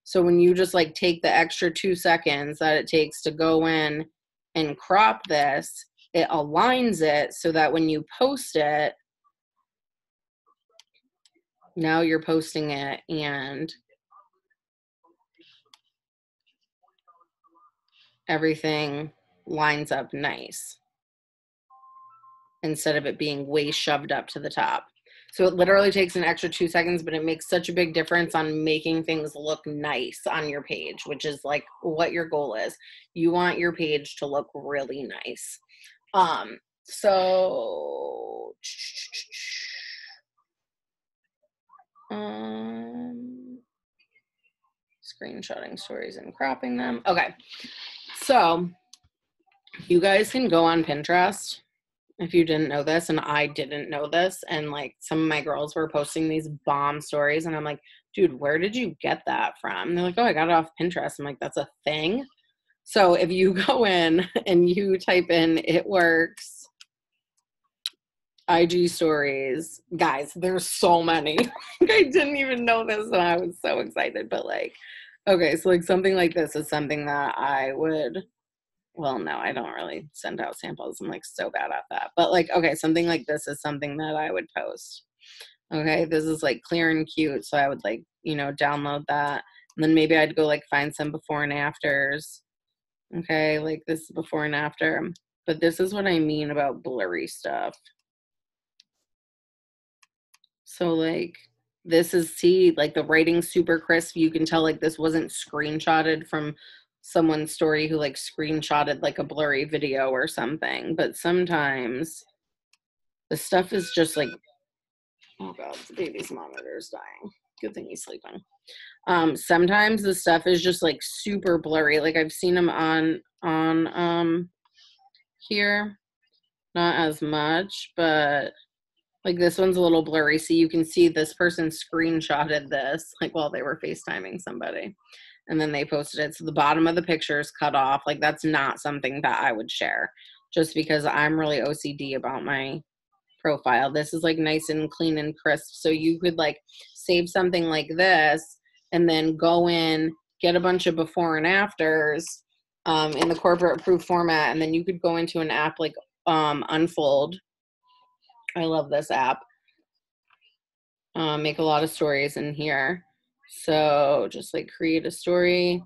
A: So when you just like take the extra 2 seconds that it takes to go in and crop this, it aligns it so that when you post it, now you're posting it and everything lines up nice instead of it being way shoved up to the top. So it literally takes an extra 2 seconds, but it makes such a big difference on making things look nice on your page, which is like what your goal is. You want your page to look really nice. So screenshotting stories and cropping them. Okay. So you guys can go on Pinterest if you didn't know this, and I didn't know this, and like some of my girls were posting these bomb stories and I'm like, dude, where did you get that from? And they're like, oh, I got it off Pinterest. I'm like, that's a thing? So if you go in and you type in It Works IG stories, guys, there's so many. I didn't even know this and I was so excited, but like, okay, so like something like this is something that I would, well, no, I don't really send out samples. I'm like so bad at that. But like, okay, something like this is something that I would post. Okay, this is like clear and cute. So I would like, you know, download that. And then maybe I'd go like find some before and afters. Okay, like this is before and after. But this is what I mean about blurry stuff. So like this is, see, like the writing's super crisp. You can tell like this wasn't screenshotted from someone's story who like screenshotted like a blurry video or something. But sometimes the stuff is just like, oh God, the baby's monitor is dying. Good thing he's sleeping. Sometimes the stuff is just like super blurry. Like I've seen them on here, not as much, but like this one's a little blurry. So you can see this person screenshotted this like while they were FaceTiming somebody. And then they posted it. So the bottom of the picture is cut off. Like that's not something that I would share just because I'm really OCD about my profile. This is like nice and clean and crisp. So you could like save something like this and then go in, get a bunch of before and afters in the corporate approved format. And then you could go into an app like Unfold. I love this app. Make a lot of stories in here. So just like create a story,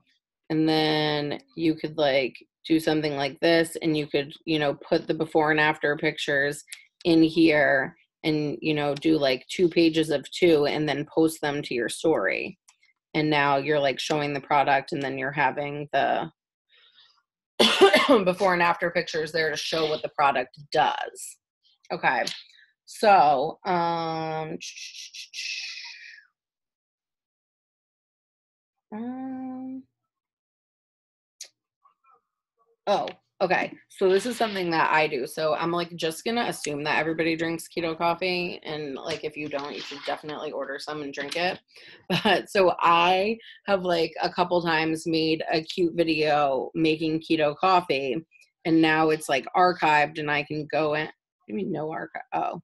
A: and then you could like do something like this, and you could, you know, put the before and after pictures in here, and, you know, do like 2 pages of 2 and then post them to your story. And now you're like showing the product, and then you're having the before and after pictures there to show what the product does. Okay. So, oh, okay. So this is something that I do. So I'm like just gonna assume that everybody drinks keto coffee, and like if you don't, you should definitely order some and drink it. But so I have like a couple times made a cute video making keto coffee, and now it's like archived, and I can go in. I mean, no archive. Oh,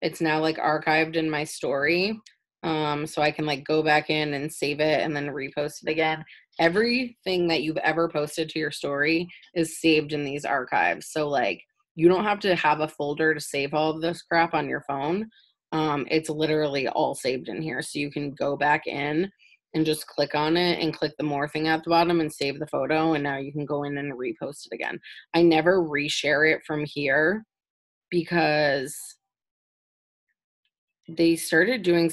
A: it's now like archived in my story. So I can like go back in and save it and then repost it again. Everything that you've ever posted to your story is saved in these archives. So like you don't have to have a folder to save all of this crap on your phone. It's literally all saved in here. So you can go back in and just click on it and click the more thing at the bottom and save the photo. And now you can go in and repost it again. I never reshare it from here because they started doing,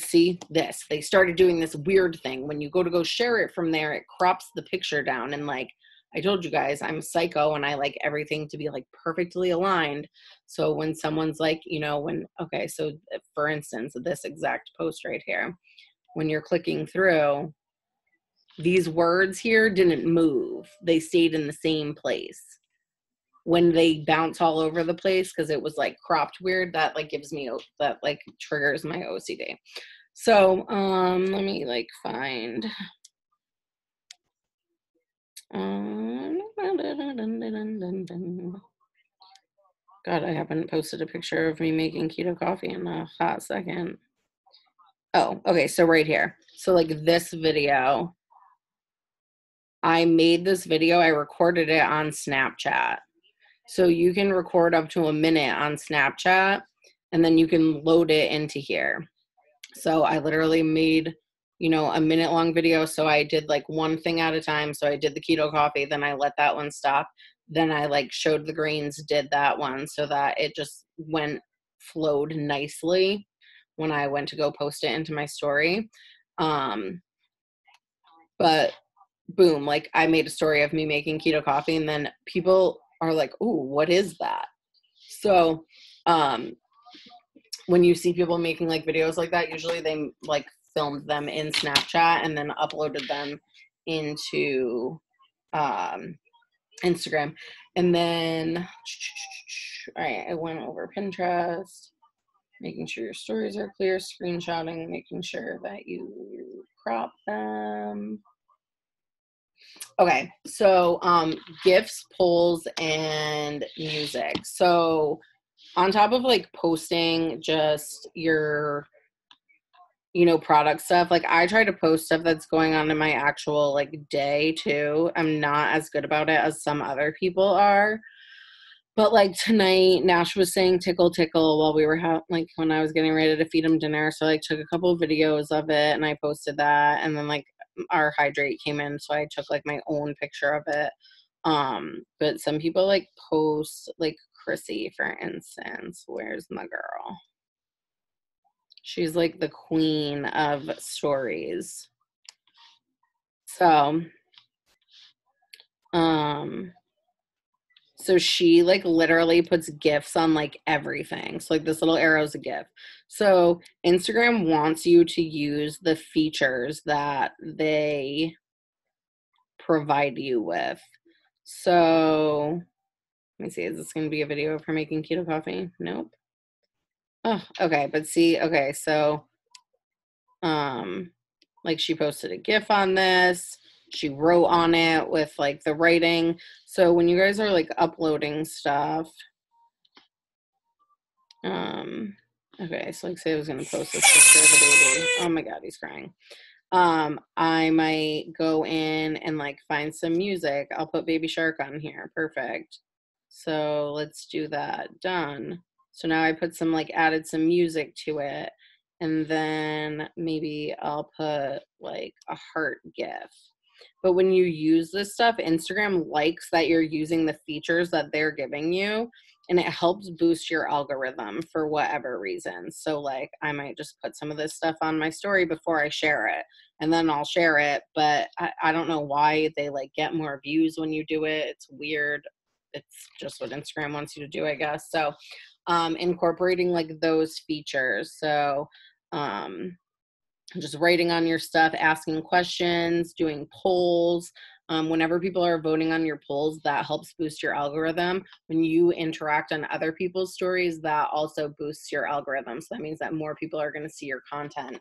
A: they started doing this weird thing. When you go share it from there, it crops the picture down. And like I told you guys, I'm a psycho and I like everything to be like perfectly aligned. So when someone's like, you know, okay, so for instance, this exact post right here, when you're clicking through, these words here didn't move. They stayed in the same place. When they bounce all over the place because it was like cropped weird, that like gives me, that like triggers my OCD. So let me like find God, I haven't posted a picture of me making keto coffee in a hot second. Oh, okay, so right here. So like this video, I made this video, I recorded it on Snapchat. So you can record up to a minute on Snapchat, and then you can load it into here. So I literally made, you know, a minute long video. So I did like one thing at a time. So I did the keto coffee, then I let that one stop. Then I like showed the greens, did that one so that it just flowed nicely when I went to go post it into my story. But boom, like I made a story of me making keto coffee, and then people are like, ooh, what is that? So when you see people making like videos like that, usually they like filmed them in Snapchat and then uploaded them into Instagram. And then all right, I went over Pinterest, making sure your stories are clear, screenshotting, making sure that you crop them. Okay, so GIFs, polls, and music. So on top of like posting just your, you know, product stuff, like I try to post stuff that's going on in my actual like day too. I'm not as good about it as some other people are. But like tonight, Nash was saying tickle tickle while we were like when I was getting ready to feed him dinner. So I like took a couple of videos of it and I posted that. And then like our hydrate came in, so I took like my own picture of it. But some people like post, like Chrissy, for instance. Where's my girl? She's like the queen of stories. So, so she like literally puts GIFs on like everything. So like this little arrow is a GIF. So Instagram wants you to use the features that they provide you with. So let me see, is this going to be a video of her making keto coffee? Nope. Oh, okay. But see, okay. So, like she posted a GIF on this. She wrote on it with like the writing. So when you guys are like uploading stuff, okay, so like say I was gonna post this picture of a baby. Oh my God, he's crying. I might go in and like find some music. I'll put Baby Shark on here. Perfect. So let's do that. Done. So now I put some like added some music to it. And then maybe I'll put like a heart GIF. But when you use this stuff, Instagram likes that you're using the features that they're giving you, and it helps boost your algorithm for whatever reason. So like I might just put some of this stuff on my story before I share it, and then I'll share it. But I don't know why they like get more views when you do it. It's weird. It's just what Instagram wants you to do, I guess. So incorporating like those features. So just writing on your stuff, asking questions, doing polls. Whenever people are voting on your polls, that helps boost your algorithm. When you interact on other people's stories, that also boosts your algorithm. So that means that more people are going to see your content.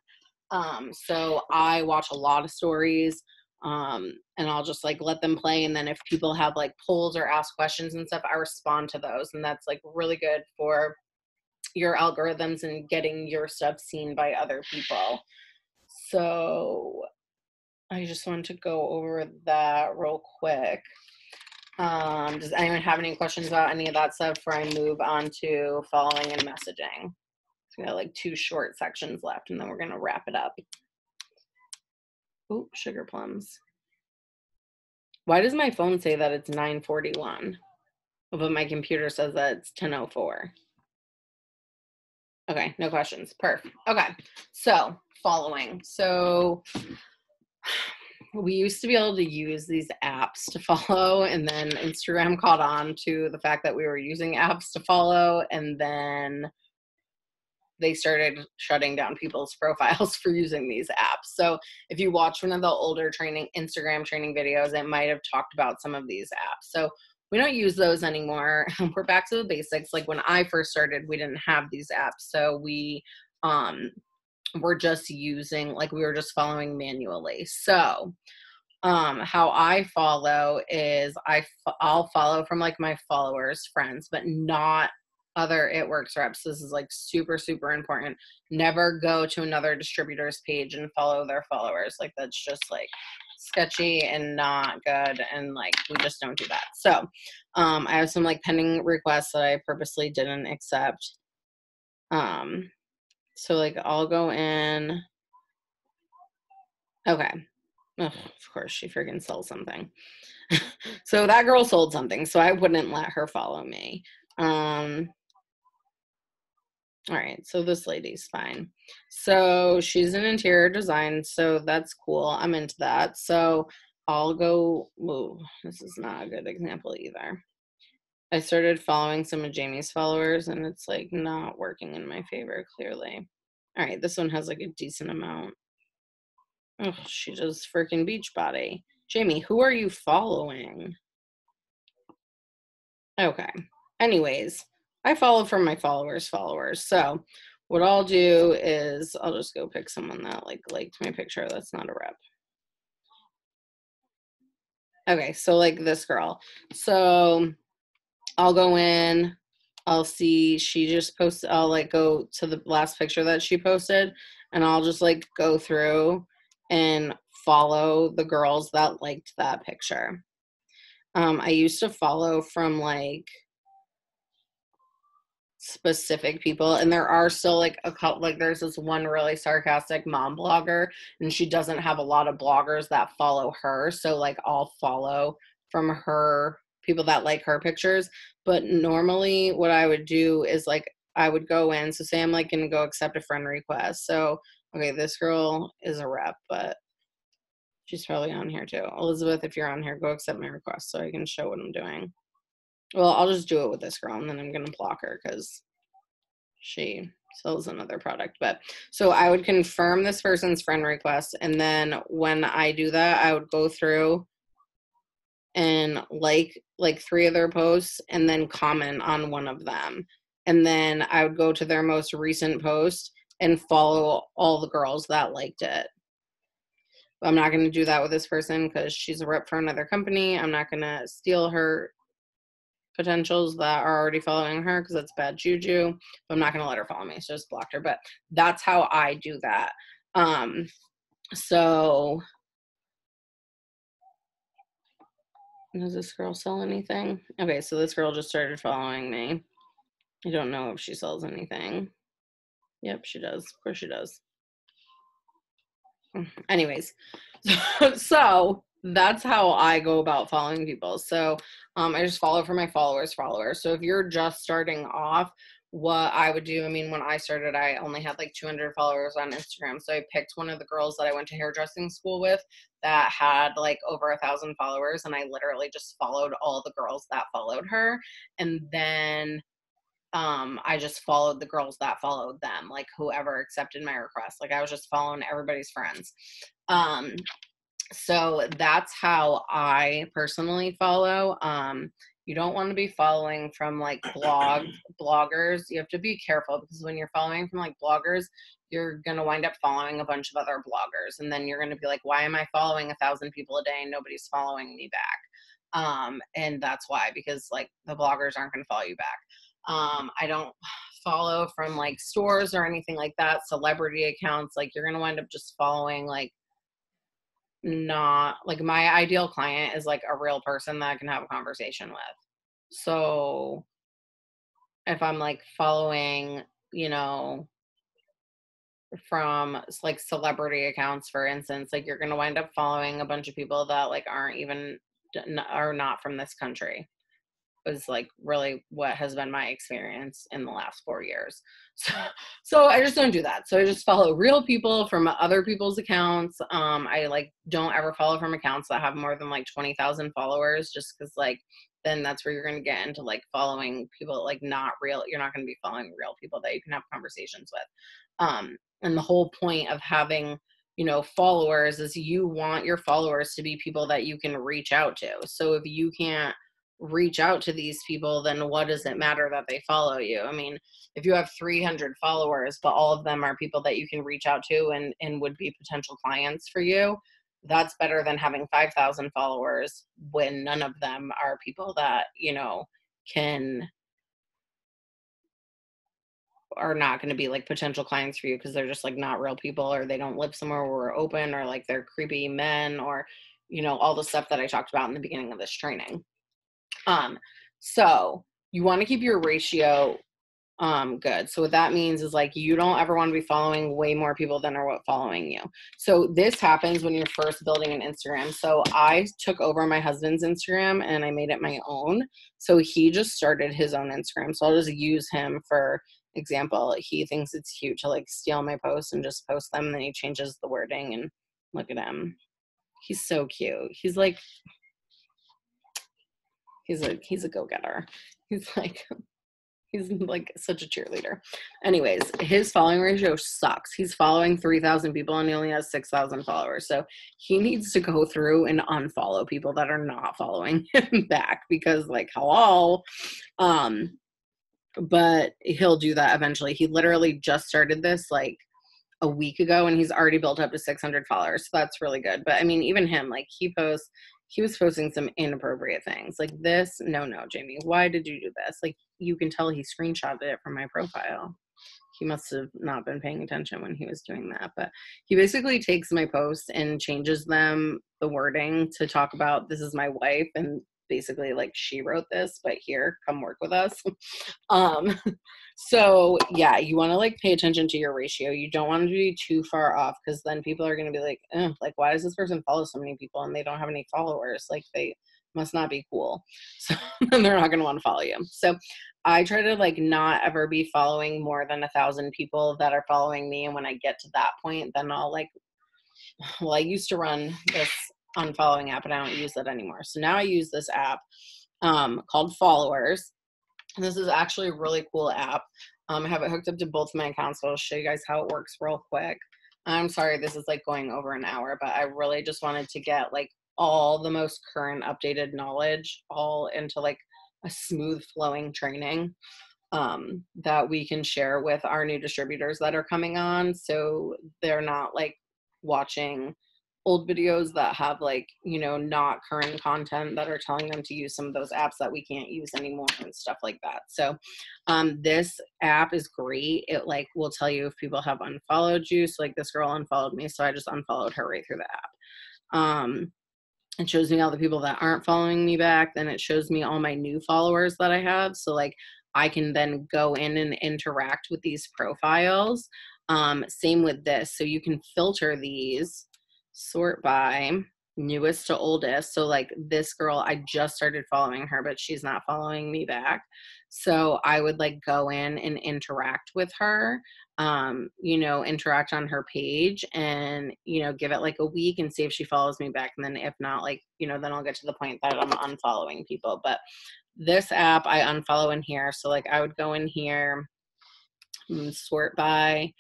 A: So I watch a lot of stories, and I'll just like let them play. And then if people have like polls or ask questions and stuff, I respond to those. And that's like really good for your algorithms and getting your stuff seen by other people. So I just wanted to go over that real quick. Does anyone have any questions about any of that stuff before I move on to following and messaging? So we got like 2 short sections left, and then we're gonna wrap it up. Oh, sugar plums. Why does my phone say that it's 9:41, but my computer says that it's 10:04? Okay, no questions. Perf. Okay, so following. So we used to be able to use these apps to follow, and then Instagram caught on to the fact that we were using apps to follow, and then they started shutting down people's profiles for using these apps. So if you watch one of the older Instagram training videos, it might have talked about some of these apps. So we don't use those anymore. We're back to the basics. Like when I first started, we didn't have these apps. So we were just using, like we were just following manually. So how I follow is I'll follow from like my followers, friends, but not other It Works reps. This is like super, super important. Never go to another distributor's page and follow their followers. Like that's just like sketchy and not good, and like we just don't do that. So I have some like pending requests that I purposely didn't accept. So like I'll go in. Okay. Oh, of course she friggin' sells something. So that girl sold something, so I wouldn't let her follow me. All right, so this lady's fine. So she's in interior design, so that's cool. I'm into that. So I'll go, whoa, this is not a good example either. I started following some of Jamie's followers, and it's like not working in my favor, clearly. All right, this one has like a decent amount. Oh, she does freaking Beachbody. Jamie, who are you following? Okay. Anyways, I follow from my followers. So what I'll do is I'll just go pick someone that like liked my picture. That's not a rep. Okay, so like this girl. So I'll go in, I'll see she just posted, I'll like go to the last picture that she posted, and I'll just like go through and follow the girls that liked that picture. I used to follow from like specific people, and there are still like a couple, like there's this one really sarcastic mom blogger, and she doesn't have a lot of bloggers that follow her, so like I'll follow from her people that like her pictures. But normally what I would do is like I would go in, so say I'm like gonna go accept a friend request. So okay, this girl is a rep, but she's probably on here too. Elizabeth, if you're on here, go accept my request so I can show what I'm doing. Well, I'll just do it with this girl, and then I'm going to block her because she sells another product. But so I would confirm this person's friend request, and then when I do that, I would go through and like 3 of their posts and then comment on one of them. And then I would go to their most recent post and follow all the girls that liked it. But I'm not going to do that with this person because she's a rep for another company. I'm not going to steal her potentials that are already following her because that's bad juju. But I'm not going to let her follow me, so just blocked her. But that's how I do that. So Does this girl sell anything? Okay, so this girl just started following me. I don't know if she sells anything. Yep, she does. Of course she does. Anyways, so that's how I go about following people. So I just follow for my followers. So if you're just starting off, what I would do, I mean, when I started, I only had like 200 followers on Instagram. So I picked one of the girls that I went to hairdressing school with that had like over 1,000 followers. And I literally just followed all the girls that followed her. And then I just followed the girls that followed them, like whoever accepted my request. Like I was just following everybody's friends. So that's how I personally follow. You don't want to be following from like bloggers. You have to be careful because when you're following from like bloggers, you're going to wind up following a bunch of other bloggers. And then you're going to be like, why am I following 1,000 people a day and nobody's following me back? And that's why, because like the bloggers aren't going to follow you back. I don't follow from like stores or anything like that. Celebrity accounts, like you're going to wind up just following like not like my ideal client is like a real person that I can have a conversation with. So if I'm like following, you know, from like celebrity accounts, for instance, like you're going to wind up following a bunch of people that like aren't even are not from this country. Is like really what has been my experience in the last 4 years. So I just don't do that. So I just follow real people from other people's accounts. I like don't ever follow from accounts that have more than like 20,000 followers, just because like then that's where you're going to get into like following people like not real. You're not going to be following real people that you can have conversations with. And the whole point of having, you know, followers is you want your followers to be people that you can reach out to. So if you can't reach out to these people, then what does it matter that they follow you? I mean, if you have 300 followers, but all of them are people that you can reach out to and would be potential clients for you, that's better than having 5,000 followers when none of them are people that, you know, are not going to be like potential clients for you because they're just like not real people, or they don't live somewhere where we're open, or like they're creepy men, or, you know, all the stuff that I talked about in the beginning of this training. So you want to keep your ratio good. So what that means is like you don't ever want to be following way more people than are following you. So this happens when you're first building an Instagram. So I took over my husband's Instagram and I made it my own. So he just started his own Instagram. So I'll just use him for example. He thinks it's cute to like steal my posts and just post them, and then he changes the wording, and look at him. He's so cute. He's like he's a go-getter. He's like such a cheerleader. Anyways, his following ratio sucks. He's following 3,000 people and he only has 6,000 followers. So he needs to go through and unfollow people that are not following him back, because like, hello. But he'll do that eventually. He literally just started this like a week ago and he's already built up to 600 followers. So that's really good. But I mean, even him, like he was posting some inappropriate things like this. No, Jamie, why did you do this? Like you can tell he screenshotted it from my profile. He must have not been paying attention when he was doing that. But he basically takes my posts and changes them, the wording, to talk about this is my wife, and basically like she wrote this, but here, come work with us. So yeah, you want to like pay attention to your ratio. You don't want to be too far off, because then people are going to be like, like, why does this person follow so many people and they don't have any followers? Like they must not be cool. So then they're not going to want to follow you. So I try to like not ever be following more than 1,000 people that are following me. And when I get to that point, then I'll like, well, I used to run this unfollowing app and I don't use it anymore. So now I use this app called Followers. And this is actually a really cool app. I have it hooked up to both my accounts, so I'll show you guys how it works real quick. I'm sorry this is like going over an hour, but I really just wanted to get like all the most current updated knowledge all into like a smooth flowing training that we can share with our new distributors that are coming on, so they're not like watching old videos that have like, you know, not current content that are telling them to use some of those apps that we can't use anymore and stuff like that. So this app is great. It like will tell you if people have unfollowed you. So like this girl unfollowed me, so I just unfollowed her right through the app. It shows me all the people that aren't following me back. Then it shows me all my new followers that I have. So like I can then go in and interact with these profiles. Same with this. So you can filter these, sort by newest to oldest. So like this girl, I just started following her, but she's not following me back. So I would like go in and interact with her, interact on her page and, give it like a week and see if she follows me back. And then if not, like, then I'll get to the point that I'm unfollowing people. But this app I unfollow in here. So like I would go in here and sort by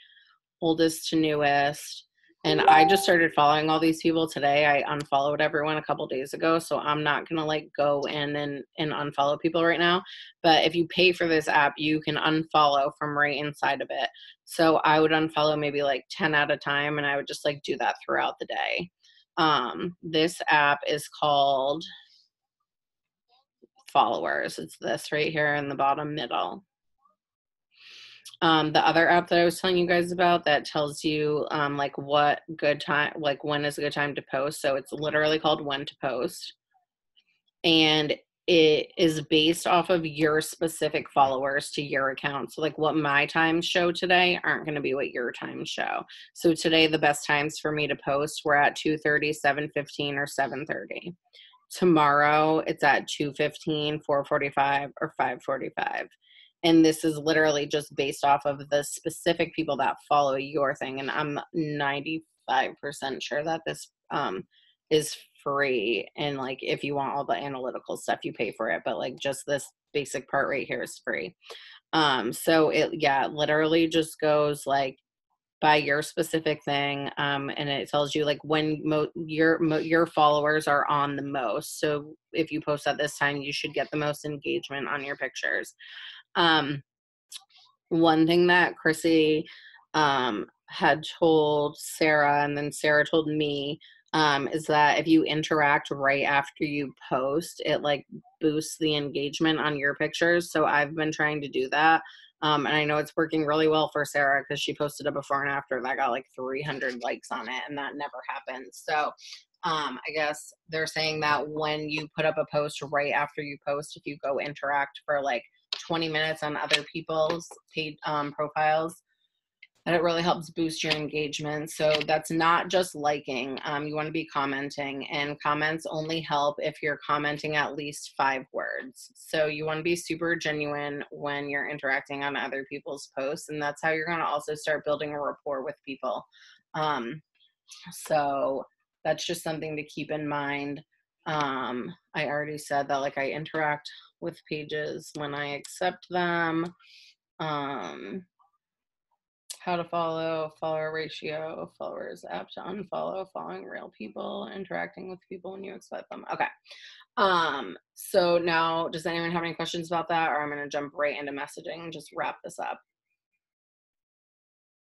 A: oldest to newest. And I just started following all these people today. I unfollowed everyone a couple days ago. So I'm not going to like go in and unfollow people right now. But if you pay for this app, you can unfollow from right inside of it. So I would unfollow maybe like 10 at a time. And I would just like do that throughout the day. This app is called Followers. It's this right here in the bottom middle. The other app that I was telling you guys about that tells you like what good time, like when is a good time to post. So it's literally called When to Post. And it is based off of your specific followers to your account. So like what my times show today aren't going to be what your times show. So today the best times for me to post were at 2:30, 7:15, or 7:30. Tomorrow it's at 2:15, 4:45, or 5:45. And this is literally just based off of the specific people that follow your thing. And I'm 95% sure that this is free. And like, if you want all the analytical stuff, you pay for it. But like just this basic part right here is free. So it literally just goes like by your specific thing. And it tells you like when your followers are on the most. So if you post at this time, you should get the most engagement on your pictures. One thing that Chrissy had told Sarah, and then Sarah told me, is that if you interact right after you post, it like boosts the engagement on your pictures. So I've been trying to do that. And I know it's working really well for Sarah because she posted a before and after that got like 300 likes on it, and that never happens. So I guess they're saying that when you put up a post right after you post, if you go interact for like 20 minutes on other people's paid profiles, that it really helps boost your engagement. So that's not just liking. You want to be commenting, and comments only help if you're commenting at least 5 words. So you want to be super genuine when you're interacting on other people's posts, and that's how you're going to also start building a rapport with people. So that's just something to keep in mind. I already said that like I interact with pages when I accept them. How to follow, follower ratio, followers app to unfollow, following real people, interacting with people when you accept them. Okay. So now does anyone have any questions about that, or I'm going to jump right into messaging and just wrap this up?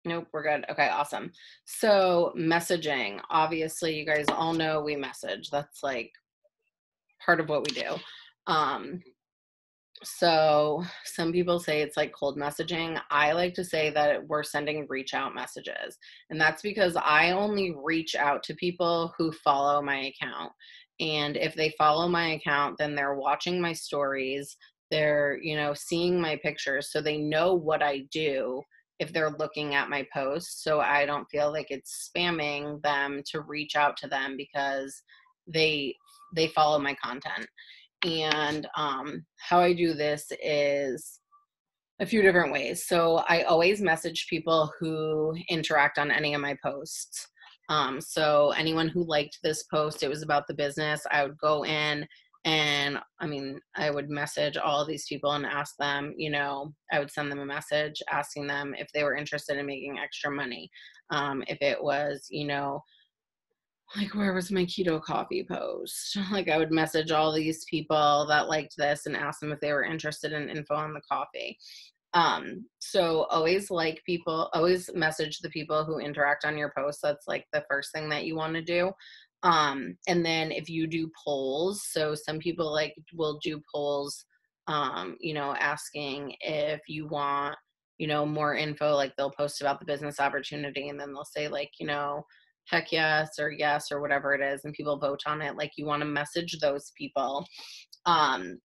A: Nope, we're good. Okay, awesome. So messaging, obviously you guys all know we message. That's like part of what we do. So some people say it's like cold messaging. I like to say that we're sending reach out messages. And that's because I only reach out to people who follow my account. And if they follow my account, then they're watching my stories. They're, seeing my pictures. So they know what I do if they're looking at my posts. So I don't feel like it's spamming them to reach out to them because they follow my content. And how I do this is a few different ways. So I always message people who interact on any of my posts. So anyone who liked this post, it was about the business, I would go in and I would message all of these people and ask them, I would send them a message asking them if they were interested in making extra money. If it was, like, where was my keto coffee post? Like, I would message all these people that liked this and ask them if they were interested in info on the coffee. So always always message the people who interact on your posts. That's like the first thing that you want to do. And then if you do polls, so some people will do polls, asking if you want, more info, like they'll post about the business opportunity and then they'll say heck yes or whatever it is, and people vote on it, like you want to message those people. And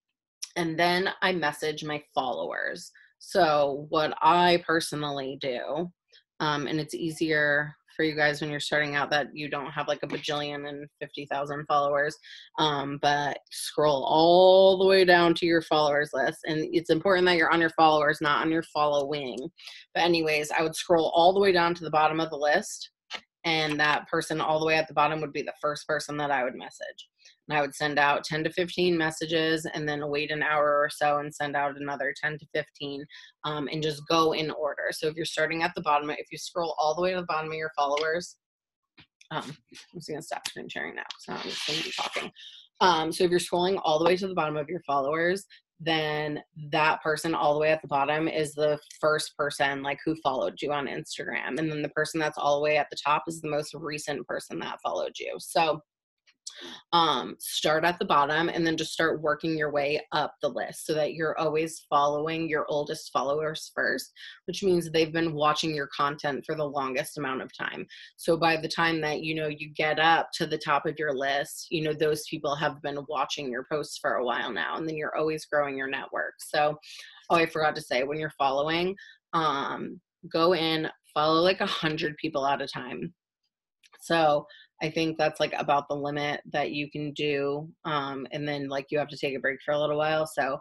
A: then I message my followers. So what I personally do, and it's easier for you guys when you're starting out that you don't have like a bajillion and 50,000 followers, but scroll all the way down to your followers list. And it's important that you're on your followers, not on your following. But anyways, I would scroll all the way down to the bottom of the list, and that person all the way at the bottom would be the first person that I would message. And I would send out 10 to 15 messages, and then wait an hour or so and send out another 10 to 15, and just go in order. So if you're starting at the bottom, if you scroll all the way to the bottom of your followers, I'm just going to stop screen sharing now, so I'm just going to be talking. So if you're scrolling all the way to the bottom of your followers, then that person all the way at the bottom is the first person like who followed you on Instagram. And then the person that's all the way at the top is the most recent person that followed you. So start at the bottom and then just start working your way up the list so that you're always following your oldest followers first, which means they've been watching your content for the longest amount of time. So by the time that, you get up to the top of your list, those people have been watching your posts for a while now, and then you're always growing your network. So, I forgot to say, when you're following, go in, follow like 100 people at a time. So I think that's like about the limit that you can do. And then like you have to take a break for a little while. So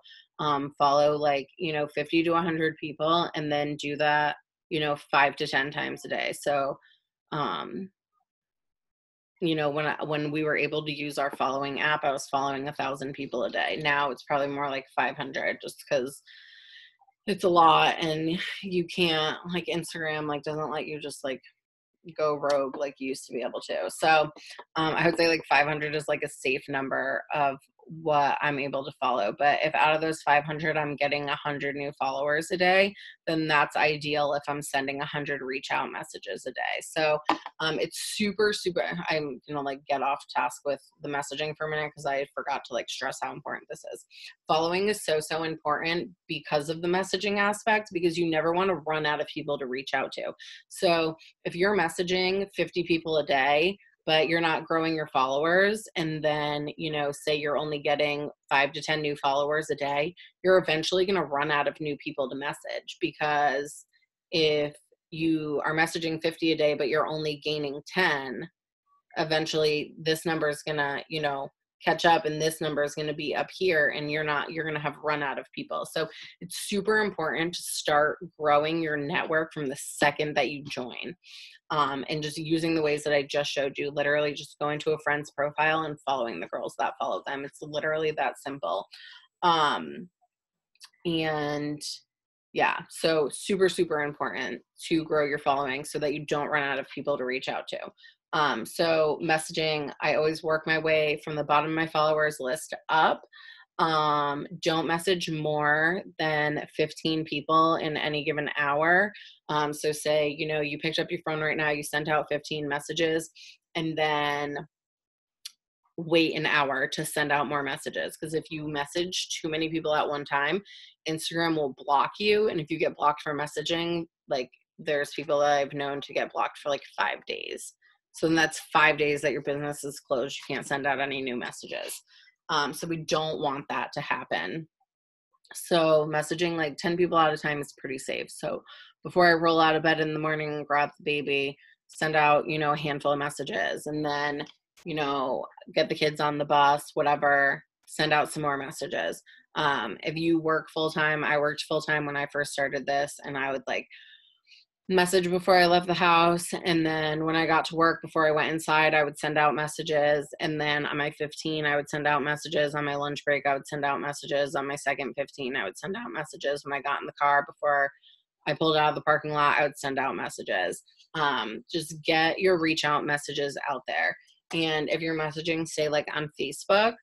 A: follow like, 50 to 100 people, and then do that, 5 to 10 times a day. So, when we were able to use our following app, I was following 1,000 people a day. Now it's probably more like 500, just because it's a lot, and you can't, like, Instagram like doesn't let you just like go rogue like you used to be able to. So I would say like 500 is like a safe number of what I'm able to follow. But if out of those 500 I'm getting 100 new followers a day, then that's ideal if I'm sending 100 reach out messages a day. So it's super I'm gonna like get off task with the messaging for a minute because I forgot to like stress how important this is. Following is so important because of the messaging aspect, because you never want to run out of people to reach out to. So if you're messaging 50 people a day, but you're not growing your followers, and then, say you're only getting 5 to 10 new followers a day, you're eventually going to run out of new people to message, because if you are messaging 50 a day, but you're only gaining 10, eventually this number is going to, catch up, and this number is going to be up here, and you're going to have run out of people. So it's super important to start growing your network from the second that you join. And just using the ways that I just showed you, literally just going to a friend's profile and following the girls that follow them. It's literally that simple. And yeah, so super important to grow your following so that you don't run out of people to reach out to. So messaging, I always work my way from the bottom of my followers list up. Don't message more than 15 people in any given hour. So say, you picked up your phone right now, you sent out 15 messages, and then wait an hour to send out more messages. Because if you message too many people at one time, Instagram will block you. And if you get blocked for messaging, like there's people that I've known to get blocked for like 5 days. So then that's 5 days that your business is closed. You can't send out any new messages. So we don't want that to happen. So messaging like 10 people at a time is pretty safe. So before I roll out of bed in the morning and grab the baby, send out, a handful of messages, and then, get the kids on the bus, whatever, send out some more messages. If you work full-time, I worked full-time when I first started this, and I would like message before I left the house, and then when I got to work, before I went inside, I would send out messages, and then on my 15 I would send out messages. On my lunch break I would send out messages. On my second 15 I would send out messages. When I got in the car before I pulled out of the parking lot, I would send out messages. Just get your reach out messages out there. And if you're messaging, say like on Facebook,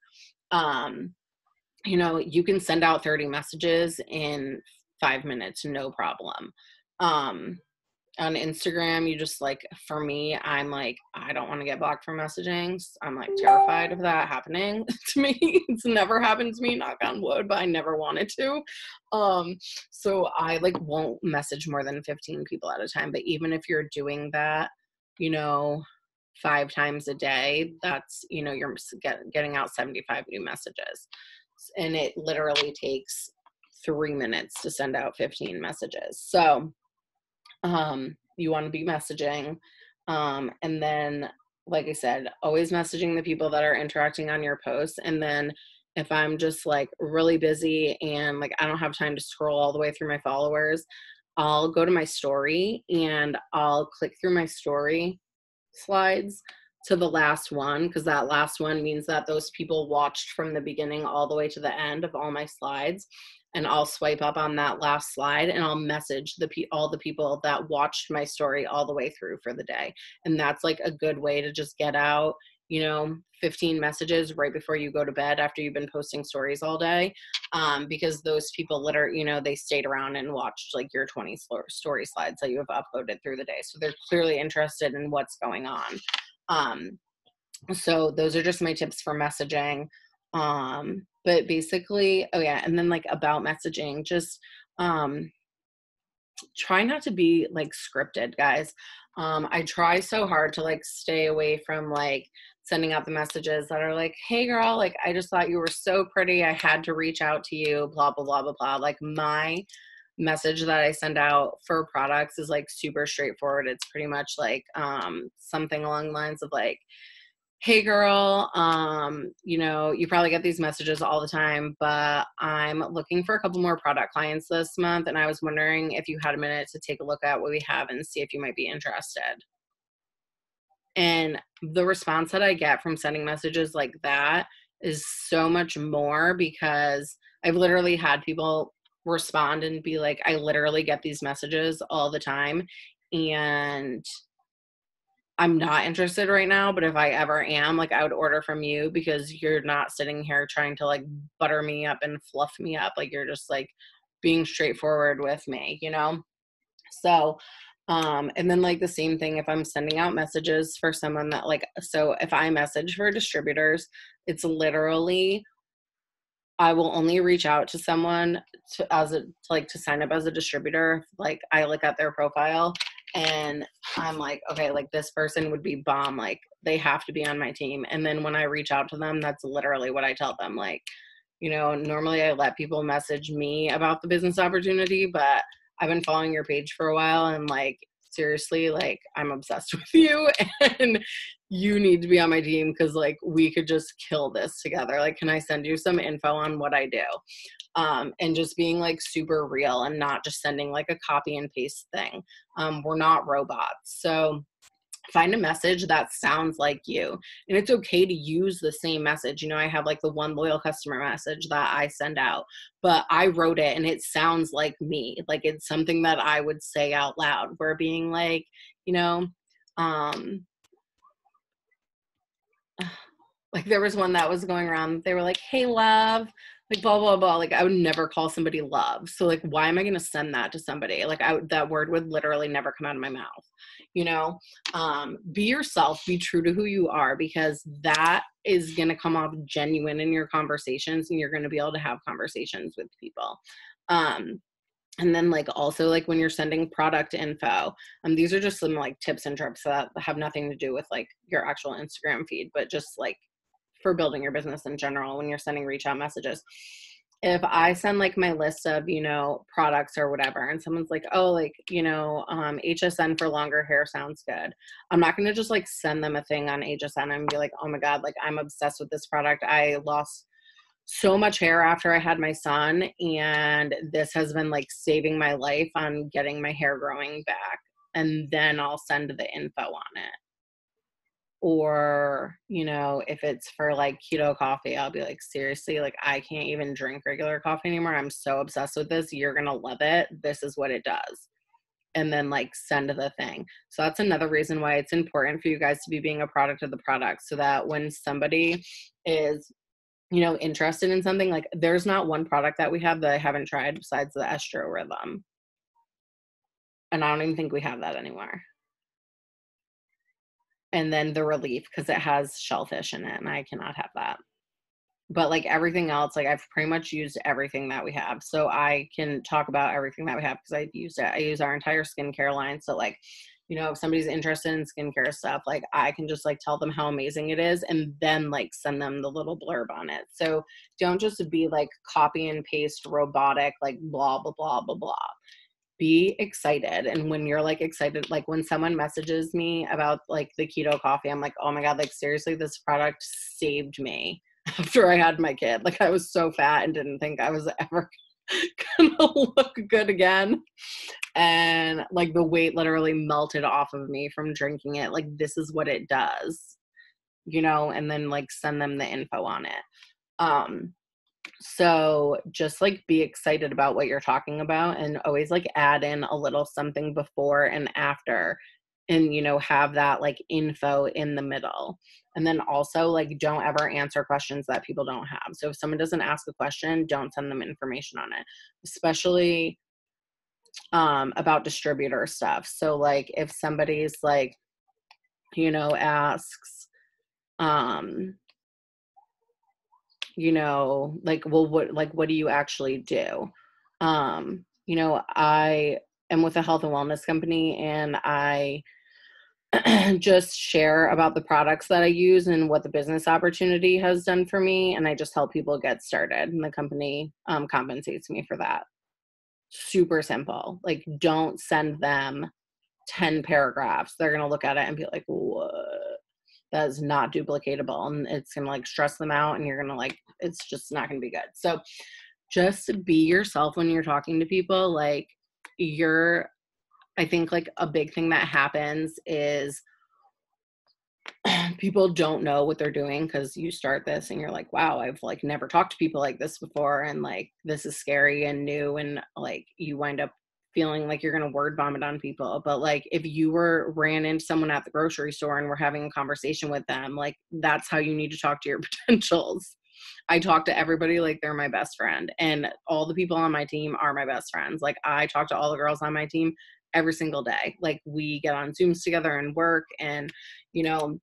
A: you can send out 30 messages in 5 minutes, no problem. On Instagram, you just like, for me, I'm like, I don't want to get blocked for messaging. I'm like terrified of that happening to me. It's never happened to me, knock on wood, but I never wanted to. So I like won't message more than 15 people at a time. But even if you're doing that, 5 times a day, that's, you know, you're getting out 75 new messages. And it literally takes 3 minutes to send out 15 messages. So you want to be messaging. And then, like I said, always messaging the people that are interacting on your posts. And then if I'm just like really busy and like I don't have time to scroll all the way through my followers, I'll go to my story and I'll click through my story slides to the last one, because that last one means that those people watched from the beginning all the way to the end of all my slides. And I'll swipe up on that last slide and I'll message all the people that watched my story all the way through for the day. And that's like a good way to just get out, you know, 15 messages right before you go to bed after you've been posting stories all day, because those people literally, you know, they stayed around and watched like your 20 story slides that you have uploaded through the day. So they're clearly interested in what's going on. So those are just my tips for messaging. But basically, oh yeah, and then like about messaging, just try not to be like scripted, guys. I try so hard to like stay away from like sending out the messages that are like, hey girl, like I just thought you were so pretty, I had to reach out to you, blah blah blah blah blah. Like my message that I send out for products is like super straightforward. It's pretty much like something along the lines of like, hey girl, you know, you probably get these messages all the time, but I'm looking for a couple more product clients this month, and I was wondering if you had a minute to take a look at what we have and see if you might be interested. And the response that I get from sending messages like that is so much more, because I've literally had people respond and be like, I literally get these messages all the time, and I'm not interested right now, but if I ever am, like I would order from you, because you're not sitting here trying to like butter me up and fluff me up. Like you're just like being straightforward with me, you know? So, and then like the same thing if I'm sending out messages for someone that like, so if I message for distributors, it's literally, I will only reach out to someone to sign up as a distributor. Like I look at their profile and I'm like, okay, like this person would be bomb. Like they have to be on my team. And then when I reach out to them, that's literally what I tell them. Like, you know, normally I let people message me about the business opportunity, but I've been following your page for a while and like, seriously, like I'm obsessed with you and you need to be on my team, because like we could just kill this together. Like, can I send you some info on what I do? And just being like super real and not just sending like a copy and paste thing. We're not robots. So find a message that sounds like you, and it's okay to use the same message. You know, I have like the one loyal customer message that I send out, but I wrote it and it sounds like me. Like it's something that I would say out loud. We're being like, you know, like there was one that was going around. They were like, hey love, like blah, blah, blah. Like I would never call somebody love. So like, why am I going to send that to somebody? Like that word would literally never come out of my mouth, you know? Be yourself, be true to who you are, because that is going to come off genuine in your conversations, and you're going to be able to have conversations with people. And then like also like when you're sending product info, these are just some like tips and tricks that have nothing to do with like your actual Instagram feed, but just like for building your business in general when you're sending reach out messages. If I send like my list of, you know, products or whatever, and someone's like, oh, like, you know, HSN for longer hair sounds good, I'm not going to just like send them a thing on HSN and be like, oh my God, like I'm obsessed with this product. I lost so much hair after I had my son, and this has been like saving my life on getting my hair growing back. And then I'll send the info on it. Or, you know, if it's for like keto coffee, I'll be like, seriously, like I can't even drink regular coffee anymore. I'm so obsessed with this. You're going to love it. This is what it does. And then like send the thing. So that's another reason why it's important for you guys to be being a product of the product, so that when somebody is, you know, interested in something, like there's not one product that we have that I haven't tried besides the Estro Rhythm. And I don't even think we have that anymore. And then the Relief, because it has shellfish in it, and I cannot have that. But like everything else, like I've pretty much used everything that we have. So I can talk about everything that we have because I've used it. I use our entire skincare line. So like, you know, if somebody's interested in skincare stuff, like I can just like tell them how amazing it is and then like send them the little blurb on it. So don't just be like copy and paste robotic, like blah, blah, blah, blah, blah. Be excited. And when you're like excited, like when someone messages me about like the keto coffee, I'm like, oh my God, like seriously, this product saved me after I had my kid. Like I was so fat and didn't think I was ever gonna look good again. And like the weight literally melted off of me from drinking it. Like this is what it does, you know, and then like send them the info on it. So just like be excited about what you're talking about and always like add in a little something before and after and, you know, have that like info in the middle. And then also like don't ever answer questions that people don't have. So if someone doesn't ask a question, don't send them information on it, especially about distributor stuff. So like if somebody's like, you know, asks, you know, like, well, what do you actually do? You know, I am with a health and wellness company and I just share about the products that I use and what the business opportunity has done for me. And I just help people get started and the company compensates me for that. Super simple. Like don't send them 10 paragraphs. They're going to look at it and be like, what? That is not duplicatable and it's going to like stress them out and you're going to like, it's just not going to be good. So just be yourself when you're talking to people. Like I think like a big thing that happens is people don't know what they're doing because you start this and you're like, wow, I've like never talked to people like this before. And like, this is scary and new. And like, you wind up feeling like you're going to word vomit on people. But like, if you ran into someone at the grocery store and were having a conversation with them, like that's how you need to talk to your potentials. I talk to everybody like they're my best friend and all the people on my team are my best friends. Like I talk to all the girls on my team every single day. Like we get on Zooms together and work and, you know,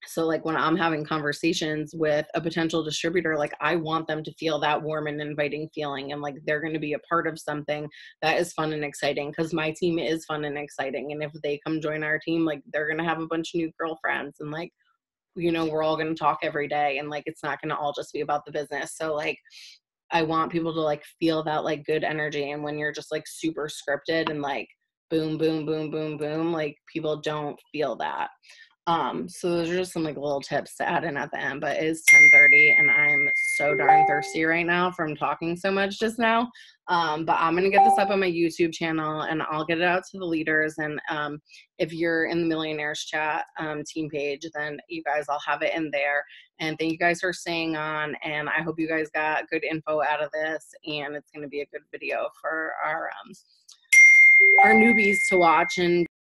A: so like when I'm having conversations with a potential distributor, like I want them to feel that warm and inviting feeling and like they're going to be a part of something that is fun and exciting because my team is fun and exciting. And if they come join our team, like they're going to have a bunch of new girlfriends and like, you know, we're all going to talk every day and like it's not going to all just be about the business. So like I want people to like feel that like good energy. And when you're just like super scripted and like boom, boom, boom, boom, boom, like people don't feel that. So those are just some like little tips to add in at the end, but it is 10:30 and I'm so darn thirsty right now from talking so much just now. But I'm going to get this up on my YouTube channel and I'll get it out to the leaders. And, if you're in the Millionaires Chat, team page, then you guys, I'll have it in there. And thank you guys for staying on. And I hope you guys got good info out of this and it's going to be a good video for our newbies to watch and